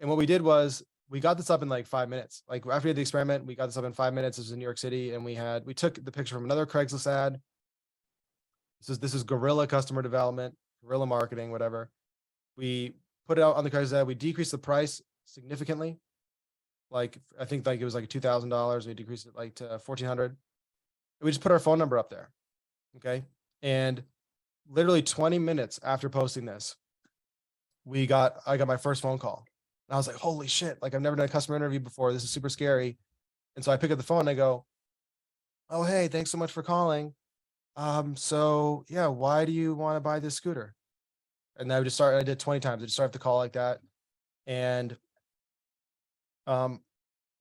And what we did was we got this up in like 5 minutes. Like after we had the experiment, we got this up in 5 minutes. This was in New York City. And we took the picture from another Craigslist ad. This is guerrilla customer development, guerrilla marketing, whatever. We put it out on the Craigslist ad. We decreased the price significantly. Like, I think like it was like $2,000. We decreased it like to $1,400. We just put our phone number up there. Okay. And literally 20 minutes after posting this, I got my first phone call. And I was like, holy shit. Like, I've never done a customer interview before. This is super scary. And so I pick up the phone and I go, oh, hey, thanks so much for calling. So yeah, why do you want to buy this scooter? And I did 20 times. I just started the call like that. And I'd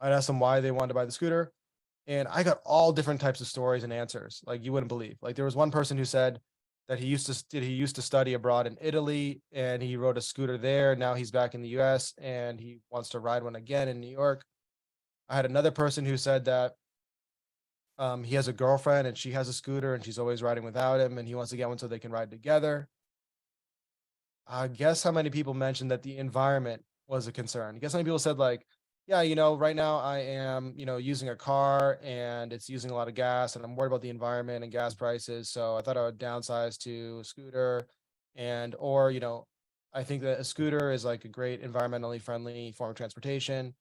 ask them why they wanted to buy the scooter. And I got all different types of stories and answers. Like, you wouldn't believe. Like, there was one person who said that he used to study abroad in Italy, and he rode a scooter there. Now he's back in the US and he wants to ride one again in New York. I had another person who said that he has a girlfriend and she has a scooter and she's always riding without him, and he wants to get one so they can ride together. Guess how many people mentioned that the environment was a concern? Guess how many people said, like, yeah, right now I am, using a car and it's using a lot of gas and I'm worried about the environment and gas prices. So I thought I would downsize to a scooter, or I think that a scooter is like a great environmentally friendly form of transportation.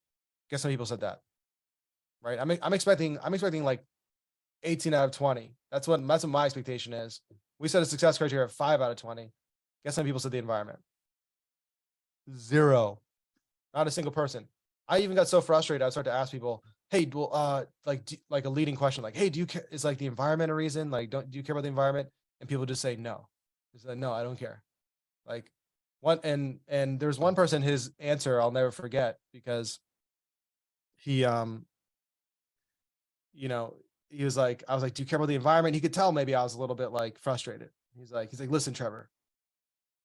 Guess how many people said that? Right. I'm expecting like 18 out of 20. That's what my expectation is. We set a success criteria of 5 out of 20. Guess how many people said the environment? 0. Not a single person. I even got so frustrated. I started to ask people, hey, well, like a leading question, like, hey, do you care? Is like the environment a reason? Like, do you care about the environment? And people just say no. It's like, no, I don't care. Like, and there's one person, his answer I'll never forget, because he he was like, I was like, do you care about the environment? He could tell maybe I was a little bit like frustrated. He's like, listen, Trevor,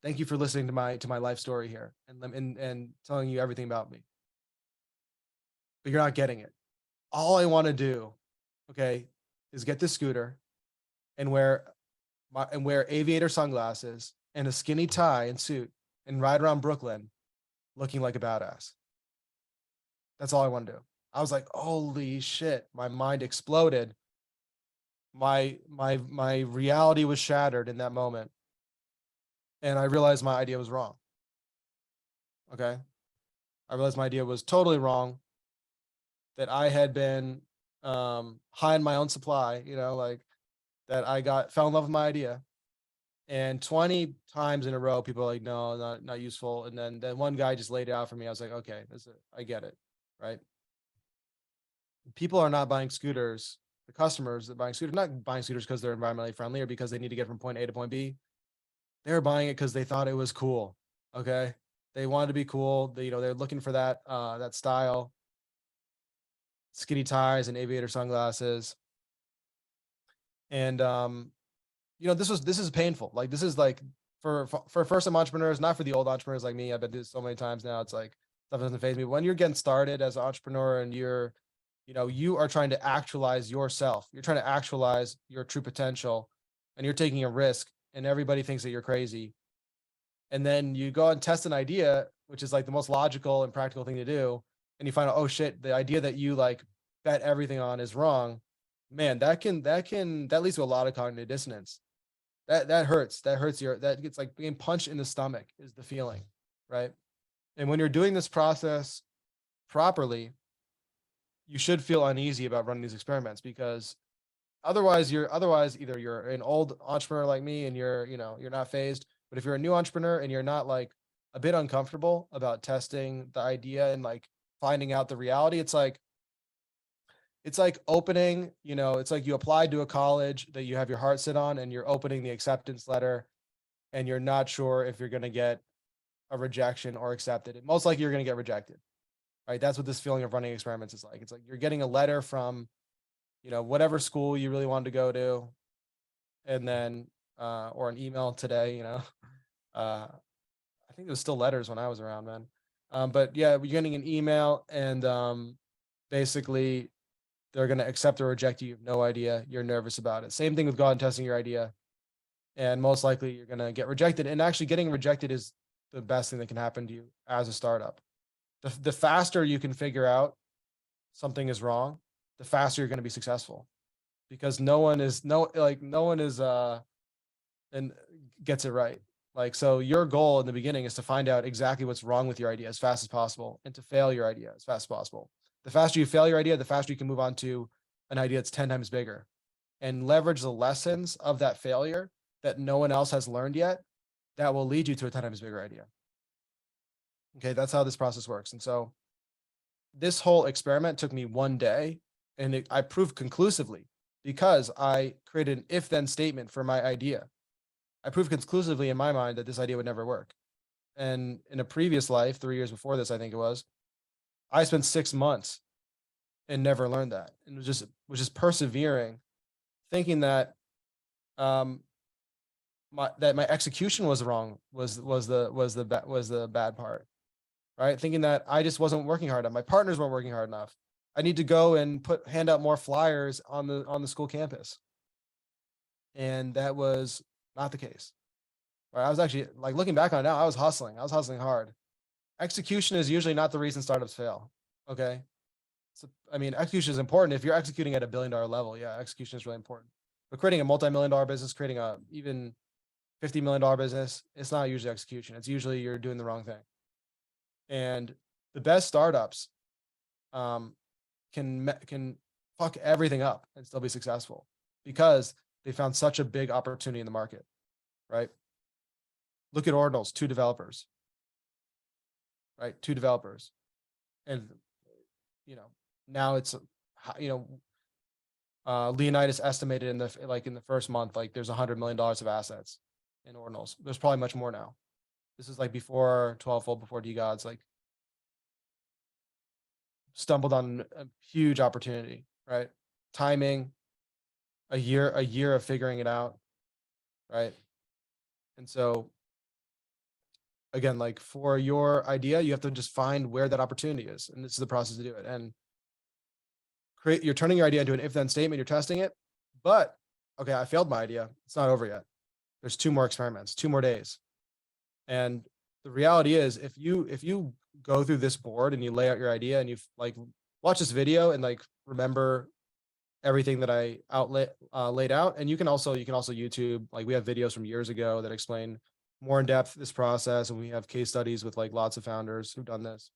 thank you for listening to my life story here and telling you everything about me. But you're not getting it. All I want to do, okay, is get this scooter and wear aviator sunglasses and a skinny tie and suit and ride around Brooklyn looking like a badass. That's all I want to do. I was like, holy shit, my mind exploded. My reality was shattered in that moment. And I realized my idea was wrong. Okay. I realized my idea was totally wrong, that I had been high in my own supply, like that I fell in love with my idea. And 20 times in a row, people are like, no, not useful. And then one guy just laid it out for me. I was like, okay, I get it. Right. People are not buying scooters. The customers that are buying scooters, not buying scooters because they're environmentally friendly or because they need to get from point A to point B. They're buying it because they thought it was cool. Okay. They wanted to be cool. They're looking for that style. Skinny ties and aviator sunglasses. And this is painful. Like, this is like for first time entrepreneurs, not for the old entrepreneurs like me. I've been doing this so many times now. It's like, stuff doesn't faze me. When you're getting started as an entrepreneur and you are trying to actualize yourself, you're trying to actualize your true potential, and you're taking a risk, and everybody thinks that you're crazy. And then you go and test an idea, which is like the most logical and practical thing to do. And you find out, oh shit, the idea that you like bet everything on is wrong. Man, that leads to a lot of cognitive dissonance. That hurts. That gets like being punched in the stomach is the feeling, right? And when you're doing this process properly, you should feel uneasy about running these experiments, because otherwise either you're an old entrepreneur like me and you're not phased, but if you're a new entrepreneur and you're not like a bit uncomfortable about testing the idea and like finding out the reality, it's like opening, it's like you applied to a college that you have your heart set on and you're opening the acceptance letter and you're not sure if you're going to get a rejection or accepted. And most likely you're going to get rejected, right? That's what this feeling of running experiments is like. It's like you're getting a letter from, whatever school you really wanted to go to, and then, or an email today, I think it was still letters when I was around, man. But yeah, you're getting an email and basically they're going to accept or reject you. You have no idea. You're nervous about it. Same thing with God and testing your idea. And most likely you're going to get rejected. And actually getting rejected is the best thing that can happen to you as a startup. The faster you can figure out something is wrong, the faster you're going to be successful, because no one is and gets it right. Like, so your goal in the beginning is to find out exactly what's wrong with your idea as fast as possible and to fail your idea as fast as possible. The faster you fail your idea, the faster you can move on to an idea that's 10 times bigger and leverage the lessons of that failure that no one else has learned yet that will lead you to a 10 times bigger idea. Okay, that's how this process works. And so this whole experiment took me one day, and I proved conclusively, because I created an if-then statement for my idea. I proved conclusively in my mind that this idea would never work. And in a previous life, 3 years before this, I think it was, I spent 6 months and never learned that, and was just persevering, thinking that my execution was wrong, was the bad part, right? Thinking that I just wasn't working hard enough. My partners weren't working hard enough. I need to go and hand out more flyers on the school campus. And that was not the case. Right? I was actually, like, looking back on it now, I was hustling hard. Execution is usually not the reason startups fail. Okay. So, I mean, execution is important. If you're executing at $1 billion level, yeah, execution is really important. But creating a multi-million-dollar business, creating a even $50 million business, it's not usually execution. It's usually you're doing the wrong thing. And the best startups can fuck everything up and still be successful because they found such a big opportunity in the market, right? Look at Ordinals, 2 developers, right? 2 developers. And, now it's, Leonidas estimated in the first month, like there's $100 million of assets in Ordinals. There's probably much more now. This is like before 12-fold, before DGods, like stumbled on a huge opportunity, right? Timing, a year of figuring it out, right? And so again, like for your idea, you have to just find where that opportunity is. And this is the process to do it. And you're turning your idea into an if-then statement, you're testing it, but okay, I failed my idea. It's not over yet. There's 2 more experiments, 2 more days. And the reality is if you go through this board and you lay out your idea and you like watch this video and like remember everything that I laid out, and you can also YouTube, like we have videos from years ago that explain more in depth this process, and we have case studies with like lots of founders who've done this.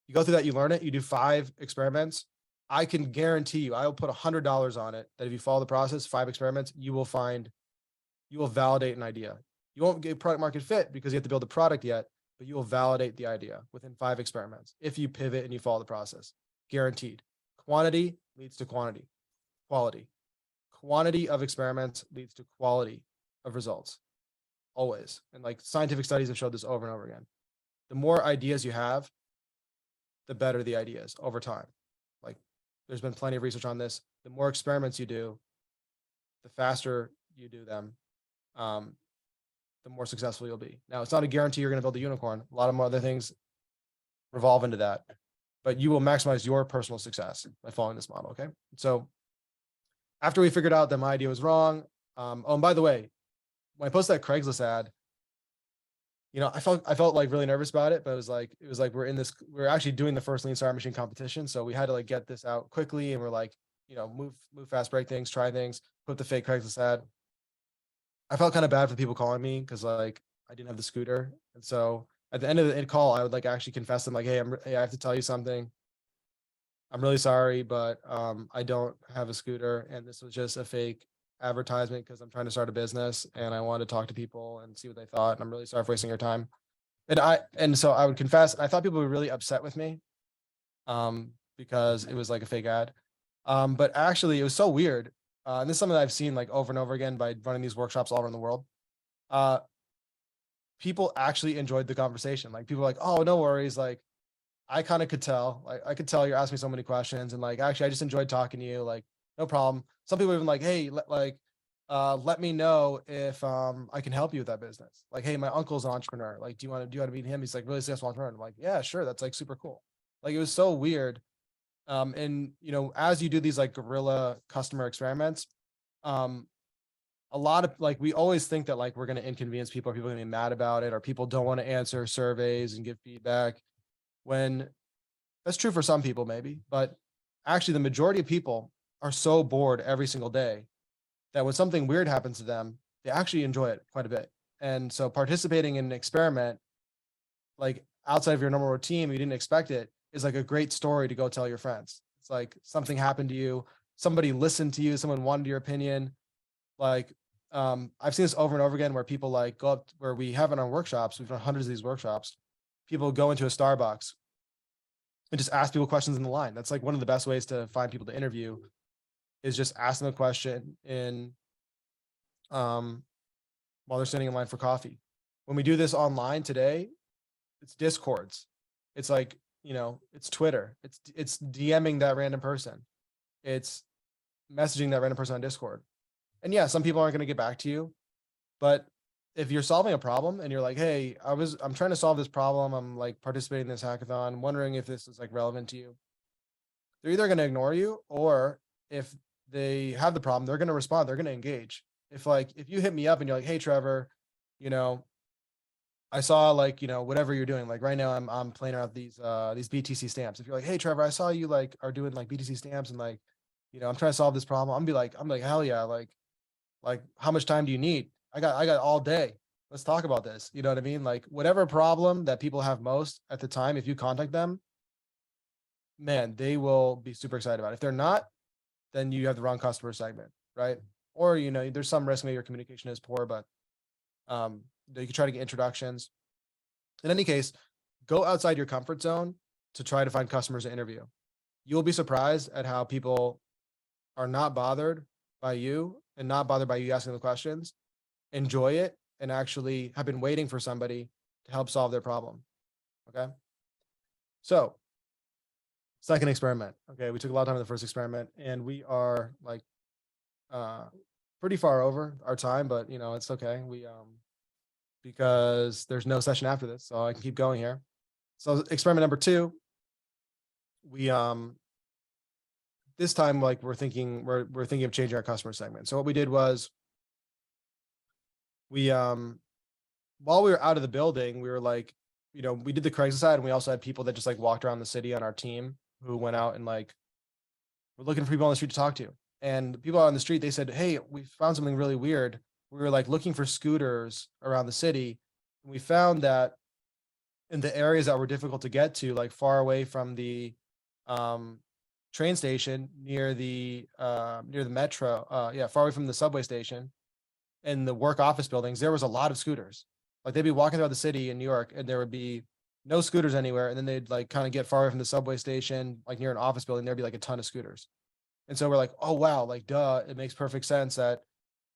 You go through that, you learn it, you do 5 experiments. I can guarantee you, I will put $100 on it that if you follow the process, 5 experiments, you will validate an idea. You won't get product market fit because you have to build the product yet, but you will validate the idea within 5 experiments if you pivot and you follow the process. Guaranteed. Quantity leads to quality. Quantity of experiments leads to quality of results. Always. And like scientific studies have showed this over and over again. The more ideas you have, the better the ideas over time. Like there's been plenty of research on this. The more experiments you do, the faster you do them, the more successful you'll be. Now, it's not a guarantee you're going to build a unicorn. A lot of other things revolve into that, but you will maximize your personal success by following this model. Okay. So after we figured out that my idea was wrong, oh, and by the way, when I posted that Craigslist ad, I felt like really nervous about it, but it was like we're actually doing the first Lean Startup Machine competition. So we had to like get this out quickly, and we're like, move fast, break things, try things, put the fake Craigslist ad. I felt kind of bad for people calling me because like I didn't have the scooter. And so at the end of the call, I would like actually confess them like, hey, I have to tell you something. I'm really sorry, but I don't have a scooter, and this was just a fake advertisement because I'm trying to start a business and I wanted to talk to people and see what they thought. And I'm really sorry for wasting your time. And so I would confess, I thought people were really upset with me because it was like a fake ad. But actually, it was so weird. And this is something that I've seen like over and over again by running these workshops all around the world. Uh, People actually enjoyed the conversation. Like people were like, oh, no worries. Like I kind of could tell. Like I could tell you're asking me so many questions, and like actually, I just enjoyed talking to you. Like no problem. Some people even like, hey, let me know if I can help you with that business. Like, hey, my uncle's an entrepreneur. Like, do you want to meet him? He's like really successful entrepreneur. I'm like, yeah, sure. That's like super cool. Like it was so weird. And as you do these like guerrilla customer experiments, um, a lot of like we always think that like we're going to inconvenience people, or people are going to be mad about it, or people don't want to answer surveys and give feedback. When that's true for some people, maybe, but actually, the majority of people are so bored every single day that when something weird happens to them, they actually enjoy it quite a bit. And so, participating in an experiment like outside of your normal routine, you didn't expect it, is like a great story to go tell your friends. It's like something happened to you, somebody listened to you, someone wanted your opinion. Like, I've seen this over and over again where people like go up where we have in our workshops, we've done hundreds of these workshops. People go into a Starbucks and just ask people questions in the line. That's like one of the best ways to find people to interview is just ask them a question in um while they're standing in line for coffee. When we do this online today, it's Discords. It's like, it's Twitter. It's DMing that random person. It's messaging that random person on Discord. And yeah, some people aren't going to get back to you, but if you're solving a problem and you're like, hey, I'm trying to solve this problem. I'm like participating in this hackathon, wondering if this is like relevant to you. They're either going to ignore you, or if they have the problem, they're going to respond. They're going to engage. If you hit me up and you're like, hey, Trevor, you know, I saw like, whatever you're doing. Like right now I'm playing around these BTC stamps. If you're like, hey Trevor, I saw you like are doing like BTC stamps and like, I'm trying to solve this problem. I'm like, hell yeah, like how much time do you need? I got all day. Let's talk about this. You know what I mean? Like whatever problem that people have most at the time, if you contact them, man, they will be super excited about it. If they're not, then you have the wrong customer segment, right? Or there's some risk maybe your communication is poor, but you can try to get introductions. In any case, go outside your comfort zone to try to find customers to interview. You'll be surprised at how people are not bothered by you and not bothered by you asking the questions, enjoy it, and actually have been waiting for somebody to help solve their problem. Okay. So, second experiment. Okay. We took a lot of time in the first experiment and we are like pretty far over our time, but it's okay. Because there's no session after this, so I can keep going here. So experiment number 2, we this time like we're thinking of changing our customer segment. So what we did was we while we were out of the building, we were like, we did the Craigslist side, and we also had people that just like walked around the city on our team who went out and like were looking for people on the street to talk to. And people on the street, they said, hey, we found something really weird. We were like looking for scooters around the city. And we found that in the areas that were difficult to get to, like far away from the train station, near the metro, far away from the subway station and the work office buildings, there was a lot of scooters. Like they'd be walking throughout the city in New York and there would be no scooters anywhere. And then they'd like kind of get far away from the subway station, like near an office building, there'd be like a ton of scooters. And so we're like, oh wow, like duh, it makes perfect sense that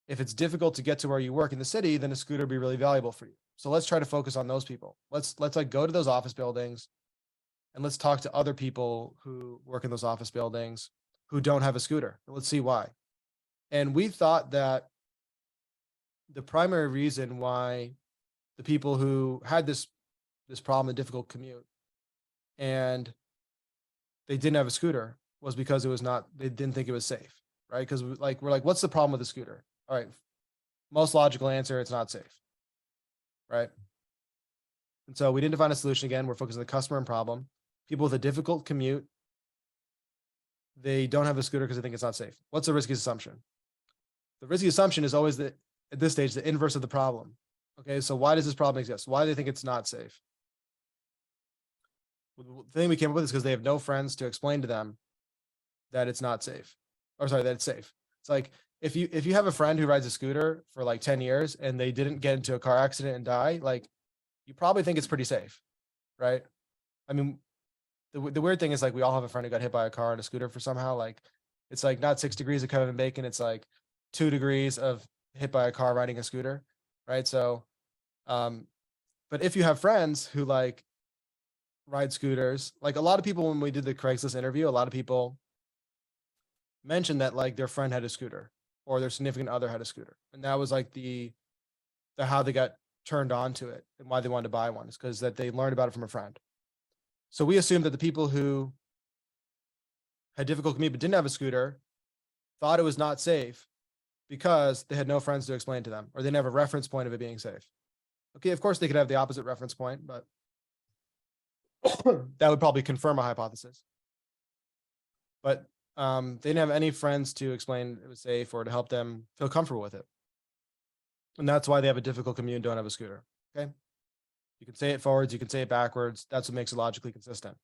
if it's difficult to get to where you work in the city, then a scooter would be really valuable for you. So let's try to focus on those people. Let's like go to those office buildings and let's talk to other people who work in those office buildings who don't have a scooter. Let's see why. And we thought that the primary reason why the people who had this problem, a difficult commute, and they didn't have a scooter was because they didn't think it was safe, right? Because we're like, what's the problem with the scooter? All right, most logical answer, it's not safe, right? And so we didn't find a solution. Again, we're focused on the customer and problem. People with a difficult commute, they don't have a scooter because they think it's not safe. What's the risky assumption? The risky assumption is always at this stage, the inverse of the problem. Okay, so why does this problem exist? Why do they think it's not safe? The thing we came up with is because they have no friends to explain to them that it's not safe, or sorry, that it's safe. It's like if you have a friend who rides a scooter for like 10 years and they didn't get into a car accident and die, like you probably think it's pretty safe, right? I mean, the weird thing is like we all have a friend who got hit by a car on a scooter for somehow like it's like not 6 degrees of Kevin Bacon, it's like 2 degrees of hit by a car riding a scooter, right? So, um, but if you have friends who like ride scooters, like a lot of people when we did the Craigslist interview, a lot of people mentioned that like their friend had a scooter or their significant other had a scooter, and that was like the how they got turned on to it and why they wanted to buy one is because that they learned about it from a friend. So we assumed that the people who had difficult commute but didn't have a scooter thought it was not safe because they had no friends to explain to them or they didn't have a reference point of it being safe. Okay, of course they could have the opposite reference point, but that would probably confirm a hypothesis. But they didn't have any friends to explain it was safe or to help them feel comfortable with it. And that's why they have a difficult commute and don't have a scooter. Okay. You can say it forwards, you can say it backwards. That's what makes it logically consistent.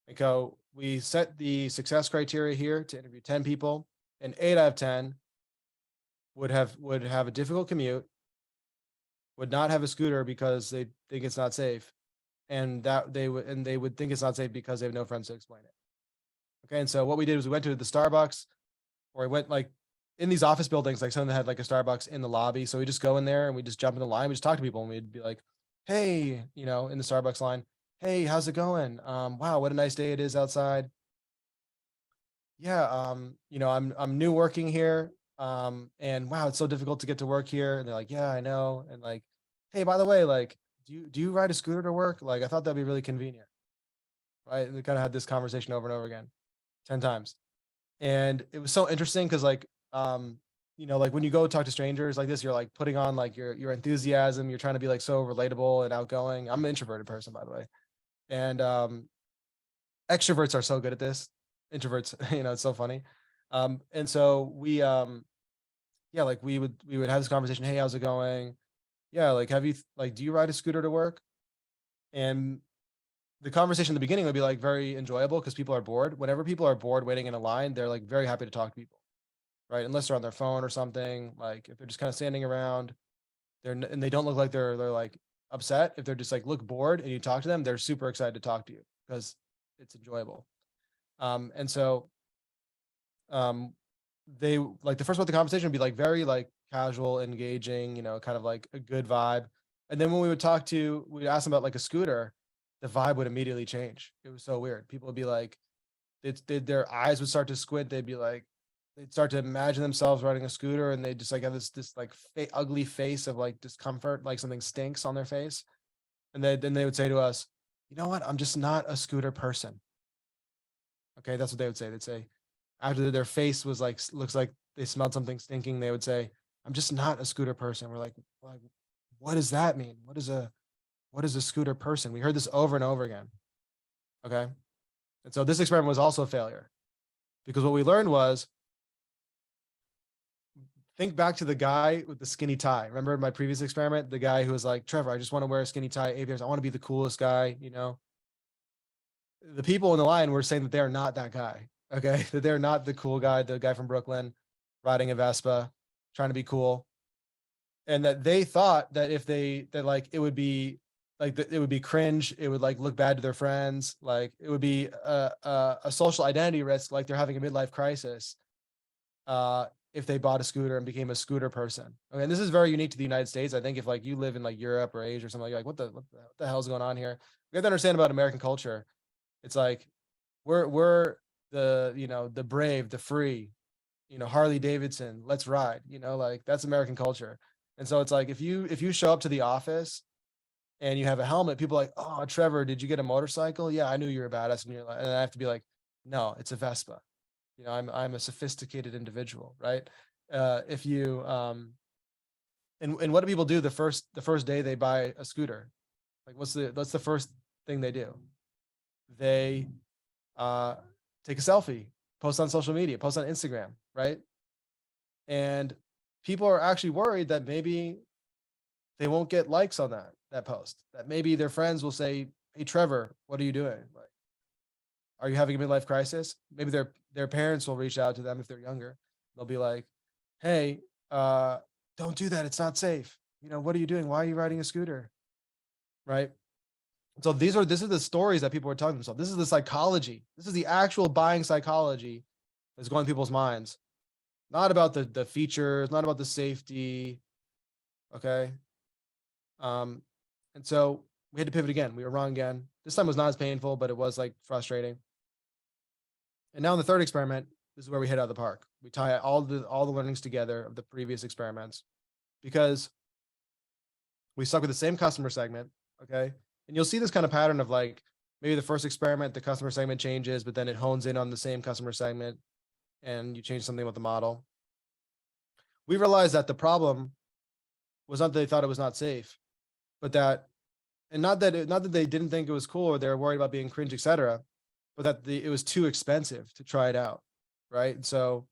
And so we set the success criteria here to interview 10 people, and 8 out of 10 would have a difficult commute, would not have a scooter because they think it's not safe, and that they would think it's not safe because they have no friends to explain it. Okay, and so what we did was we went to the Starbucks, or we went like in these office buildings, like some that had like a Starbucks in the lobby. So we just go in there and we just jump in the line, we just talk to people, and we'd be like, hey, you know, in the Starbucks line, hey, how's it going? Wow, what a nice day it is outside. Yeah, you know, I'm new working here. And wow, it's so difficult to get to work here. And they're like, yeah, I know. And like, hey, by the way, like, do you ride a scooter to work? Like, I thought that'd be really convenient. Right. And we kind of had this conversation over and over again, 10 times. And it was so interesting because like you know, like when you go talk to strangers like this, you're like putting on like your enthusiasm, you're trying to be like so relatable and outgoing. I'm an introverted person, by the way. And extroverts are so good at this. Introverts, you know, it's so funny. And so we yeah, like we would have this conversation, hey, how's it going? Yeah, like have you like do you ride a scooter to work? And the conversation in the beginning would be like very enjoyable because people are bored. Whenever people are bored waiting in a line, they're like very happy to talk to people, right? Unless they're on their phone or something. Like if they're just kind of standing around, and they don't look like they're like upset. If they're just like look bored and you talk to them, they're super excited to talk to you because it's enjoyable. And so um they like the first part of the conversation would be like very like casual, engaging, you know, kind of like a good vibe. And then when we'd ask them about like a scooter, the vibe would immediately change. It was so weird. People would be like, their eyes would start to squint. They'd be like, they'd start to imagine themselves riding a scooter, and they just like have this like ugly face of like discomfort, like something stinks on their face. And then they would say to us, you know what? I'm just not a scooter person. Okay, that's what they would say. They'd say after their face was like looks like they smelled something stinking, they would say, "I'm just not a scooter person." We're like, what does that mean? What is a scooter person? We heard this over and over again. Okay, and so this experiment was also a failure because what we learned was think back to the guy with the skinny tie. Remember my previous experiment, the guy who was like, Trevor, I just want to wear a skinny tie. Aviators. I want to be the coolest guy. You know, the people in the line were saying that they're not that guy. Okay. That they're not the cool guy, the guy from Brooklyn riding a Vespa, trying to be cool. And that they thought that if that like, it would be like, it would be cringe. It would like look bad to their friends. Like it would be a social identity risk. Like they're having a midlife crisis. If they bought a scooter and became a scooter person. Okay. And this is very unique to the United States. I think if like you live in like Europe or Asia or something like what the hell is going on here? We have to understand about American culture. It's like we're the, you know, the brave, the free, you know, Harley Davidson, let's ride, you know, like that's American culture. And so it's like if you show up to the office and you have a helmet, people are like, oh, Trevor, did you get a motorcycle? Yeah, I knew you were a badass. And and I have to be like, no, it's a Vespa. You know, I'm a sophisticated individual, right? If you and what do people do the first day they buy a scooter? Like what's the first thing they do? They uh, take a selfie, post on social media, post on Instagram, right? And people are actually worried that maybe they won't get likes on that post. That maybe their friends will say hey, Trevor, what are you doing? Like, are you having a midlife crisis? Maybe their parents will reach out to them if they're younger. They'll be like, hey, don't do that. It's not safe. What are you doing? Why are you riding a scooter? Right. So this is the stories that people are telling themselves. This is the psychology. This is the actual buying psychology that's going in people's minds. Not about the features, not about the safety. Okay. And so we had to pivot again. We were wrong again. This time was not as painful, but it was like frustrating. And now in the third experiment, this is where we hit out of the park. We tie all the learnings together of the previous experiments because we stuck with the same customer segment. Okay. And you'll see this kind of pattern of like maybe the first experiment, the customer segment changes, but then it hones in on the same customer segment and you change something with the model. We realized that the problem was not that they thought it was not safe, but that, and not that they didn't think it was cool or they were worried about being cringe, etc., but that it was too expensive to try it out, right? And so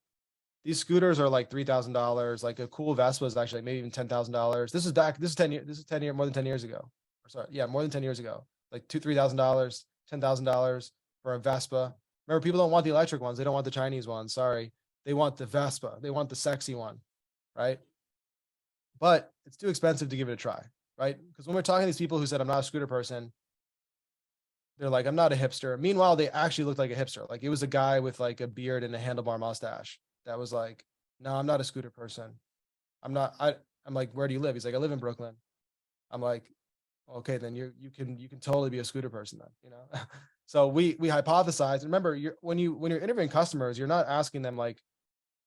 these scooters are like $3,000. Like a cool Vespa is actually maybe even $10,000. This is 10 years. This is 10 years, more than 10 years ago. Or sorry, yeah, more than 10 years ago. Like $3,000, $10,000 for a Vespa. Remember, people don't want the electric ones. They don't want the Chinese ones. Sorry, they want the Vespa. They want the sexy one, right? But it's too expensive to give it a try, right? Because when we're talking to these people who said, I'm not a scooter person, they're like, I'm not a hipster. Meanwhile, they actually looked like a hipster. Like it was a guy with like a beard and a handlebar mustache that was like, no, I'm not a scooter person. I'm like, where do you live? He's like, I live in Brooklyn. I'm like, okay, then you can totally be a scooter person then, So we hypothesized. Remember, when you're interviewing customers, you're not asking them like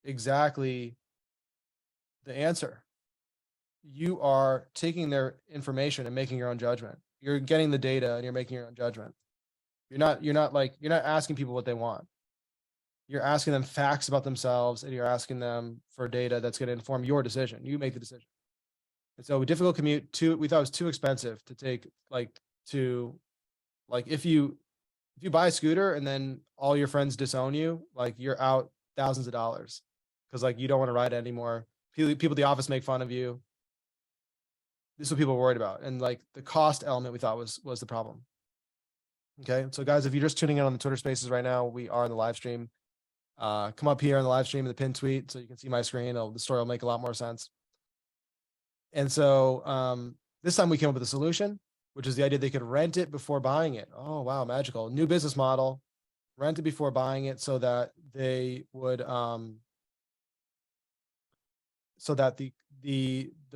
exactly the answer. You are taking their information and making your own judgment. You're getting the data and you're making your own judgment. You're not asking people what they want. You're asking them facts about themselves and you're asking them for data that's going to inform your decision. You make the decision. And so a difficult commute we thought it was too expensive to take if you buy a scooter and then all your friends disown you, like you're out thousands of dollars because like you don't want to ride it anymore. People at the office make fun of you. This is what people were worried about. And like the cost element we thought was the problem. Okay. So guys, if you're just tuning in on the Twitter spaces right now, we are in the live stream. Come up here on the live stream in the pinned tweet so you can see my screen. The story will make a lot more sense. And so this time we came up with a solution, which is the idea they could rent it before buying it. Oh, wow. Magical. New business model, rent it before buying it so that they would, so that the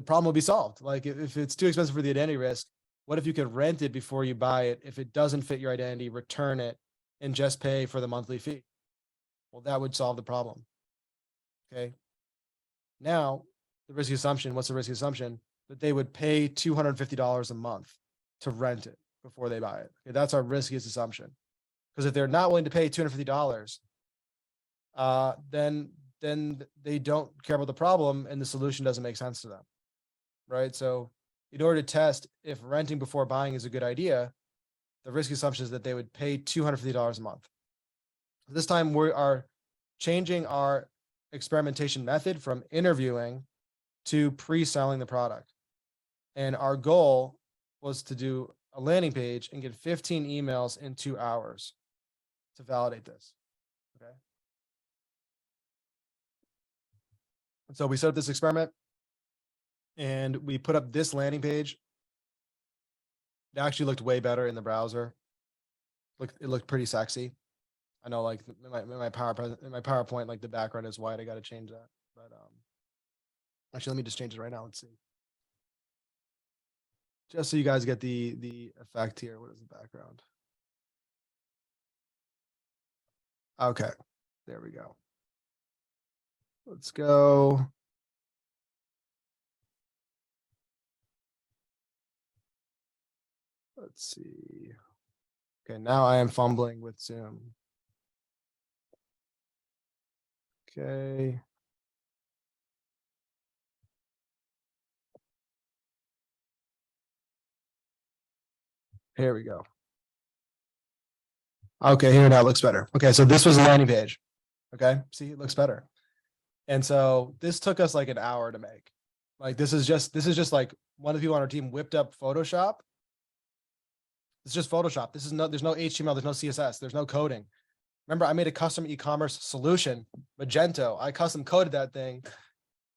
problem will be solved. Like if it's too expensive for the identity risk, what if you could rent it before you buy it? If it doesn't fit your identity, return it and just pay for the monthly fee. Well, that would solve the problem. Okay. Now, the risky assumption, what's the risky assumption? That they would pay $250 a month to rent it before they buy it. Okay, that's our riskiest assumption. Because if they're not willing to pay $250, then they don't care about the problem and the solution doesn't make sense to them. Right. So in order to test if renting before buying is a good idea, the risky assumption is that they would pay $250 a month. This time we are changing our experimentation method from interviewing to pre-selling the product. And our goal was to do a landing page and get 15 emails in 2 hours to validate this. Okay. And so we set up this experiment and we put up this landing page. It actually looked way better in the browser. It looked pretty sexy. I know, like in my PowerPoint, like the background is white. I got to change that. But actually, let me just change it right now. Let's see. Just so you guys get the effect here. What is the background? Okay, there we go. Let's go. Let's see. Okay, now I am fumbling with Zoom. Okay. Here we go. Okay, here now it looks better. Okay, so this was a landing page. Okay, see, it looks better. And so this took us like an hour to make. Like this is just like one of the people on our team whipped up Photoshop It's just Photoshop. There's no HTML, there's no CSS, there's no coding. Remember, I made a custom e-commerce solution, Magento. I custom coded that thing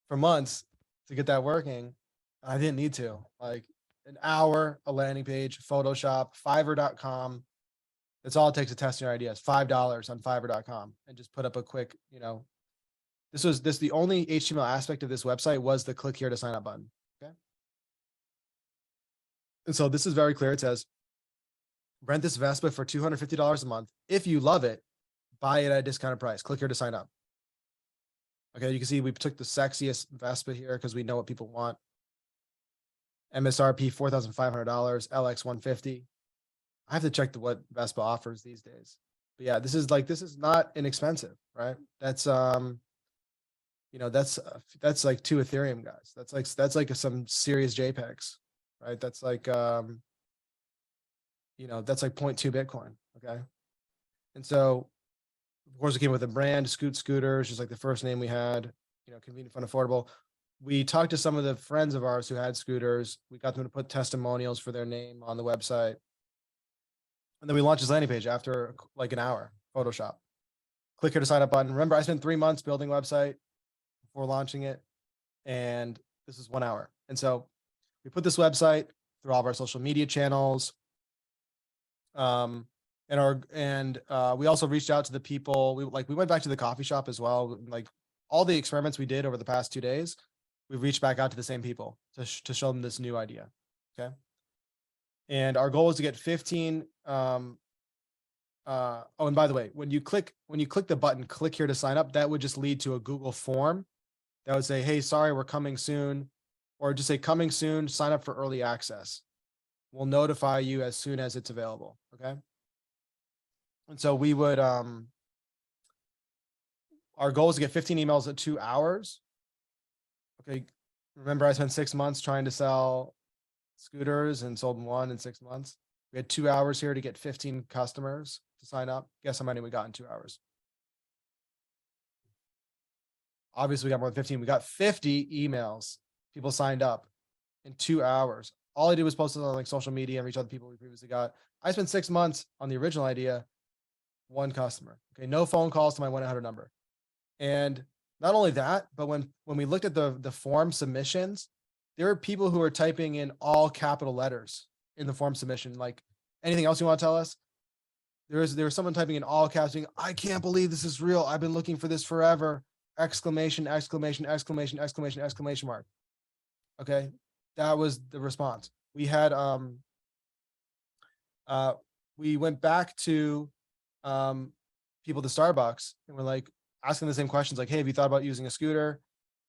for months to get that working. I didn't need to. Like an hour, a landing page, Photoshop, Fiverr.com. That's all it takes to test your ideas. $5 on Fiverr.com, and just put up a quick, the only HTML aspect of this website was the click here to sign up button. Okay. And so this is very clear. It says, rent this Vespa for $250 a month. If you love it, buy it at a discounted price. Click here to sign up. Okay, you can see we took the sexiest Vespa here because we know what people want. MSRP $4,500, LX 150. I have to check what Vespa offers these days. But yeah, this is not inexpensive, right? That's that's like 2 Ethereum, guys. That's like some serious JPEGs, right? That's like that's like 0.2 Bitcoin. Okay. And so of course it came with a brand, Scooters, just like the first name we had, convenient, fun, affordable. We talked to some of the friends of ours who had scooters. We got them to put testimonials for their name on the website. And then we launched this landing page after like an hour, Photoshop. Click here to sign up button. Remember, I spent 3 months building a website before launching it. And this is 1 hour. And so we put this website through all of our social media channels. We also reached out to the people. We went back to the coffee shop as well. Like all the experiments we did over the past 2 days, we reached back out to the same people to show them this new idea. Okay. And our goal is to get 15. And by the way, when you click the button, click here to sign up, that would just lead to a Google form that would say, hey, sorry, we're coming soon, or just say coming soon, sign up for early access. We'll notify you as soon as it's available. Okay. And so we would, our goal is to get 15 emails in 2 hours. Okay. Remember, I spent 6 months trying to sell scooters and sold 1 in 6 months. We had 2 hours here to get 15 customers to sign up. Guess how many we got in 2 hours? Obviously, we got more than 15. We got 50 emails. People signed up in 2 hours. All I did was post it on like social media and reach out to people we previously got. I spent 6 months on the original idea, 1 customer. Okay, no phone calls to my 1-800 number. And not only that, but when we looked at the form submissions, there were people who were typing in all capital letters in the form submission. Like, anything else you want to tell us? There was someone typing in all caps saying, I can't believe this is real. I've been looking for this forever. Exclamation, exclamation, exclamation, exclamation, exclamation mark. Okay. That was the response. We had, we went back to people to Starbucks and we're like asking the same questions, like, hey, have you thought about using a scooter?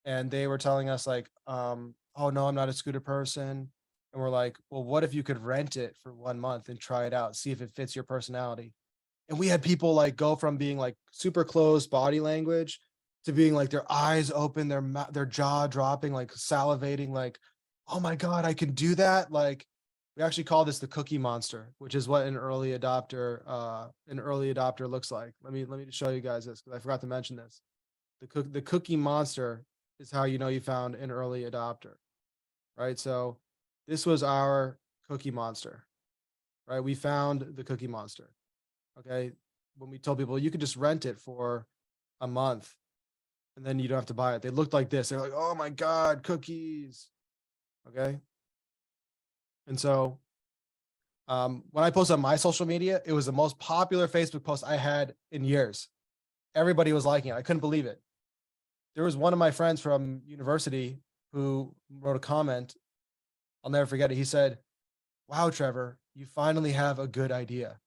And they were telling us like, oh no, I'm not a scooter person. And we're like, well, what if you could rent it for 1 month and try it out, see if it fits your personality? And we had people like go from being like super closed body language to being like their eyes open, their jaw dropping, like salivating, like, oh my God, I can do that. Like, we actually call this the cookie monster, which is what an early adopter looks like. Let me show you guys this because I forgot to mention this. The cookie monster is how you know you found an early adopter, right? So this was our cookie monster, right? We found the cookie monster. Okay. When we told people you could just rent it for a month and then you don't have to buy it. They looked like this. They're like, oh my God, cookies. Okay. And so when I posted on my social media, it was the most popular Facebook post I had in years. Everybody was liking it. I couldn't believe it. There was one of my friends from university who wrote a comment. I'll never forget it. He said, wow, Trevor, you finally have a good idea.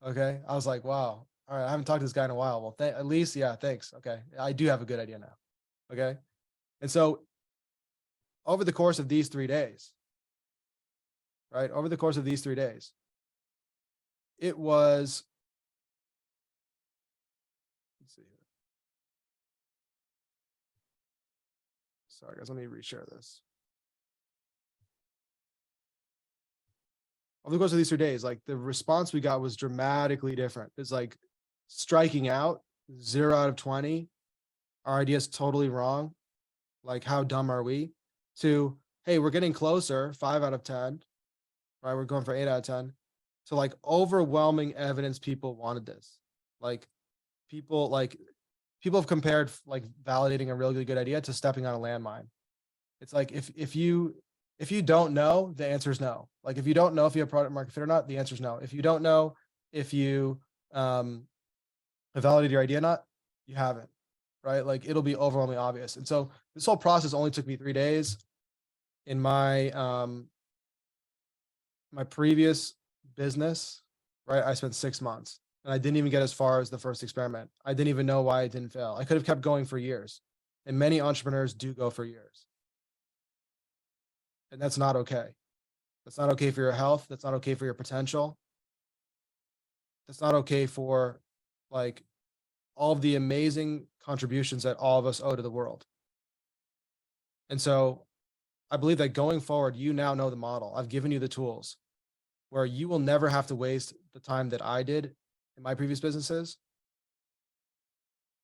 Okay. I was like, wow. All right. I haven't talked to this guy in a while. Well, at least, yeah, thanks. Okay. I do have a good idea now. Okay. And so over the course of these 3 days, right? Over the course of these 3 days, it was, let's see here. Sorry, guys, let me reshare this. Over the course of these 3 days, like the response we got was dramatically different. It's like striking out, 0 out of 20. Our idea is totally wrong. Like, how dumb are we? To, hey, we're getting closer, 5 out of 10. Right, we're going for 8 out of 10. So like overwhelming evidence, people wanted this. Like people like people have compared like validating a really good idea to stepping on a landmine. It's like if you don't know, the answer is no. Like if you don't know if you have product market fit or not, the answer is no. If you don't know if you have validated your idea or not, you haven't. Right? Like it'll be overwhelmingly obvious. And so this whole process only took me 3 days. In my previous business, right? I spent 6 months and I didn't even get as far as the first experiment. I didn't even know why it didn't fail. I could have kept going for years. And many entrepreneurs do go for years. And that's not okay. That's not okay for your health. That's not okay for your potential. That's not okay for like all of the amazing contributions that all of us owe to the world. And so I believe that going forward, you now know the model. I've given you the tools where you will never have to waste the time that I did in my previous businesses.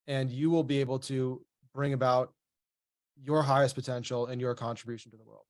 And you will be able to bring about your highest potential and your contribution to the world.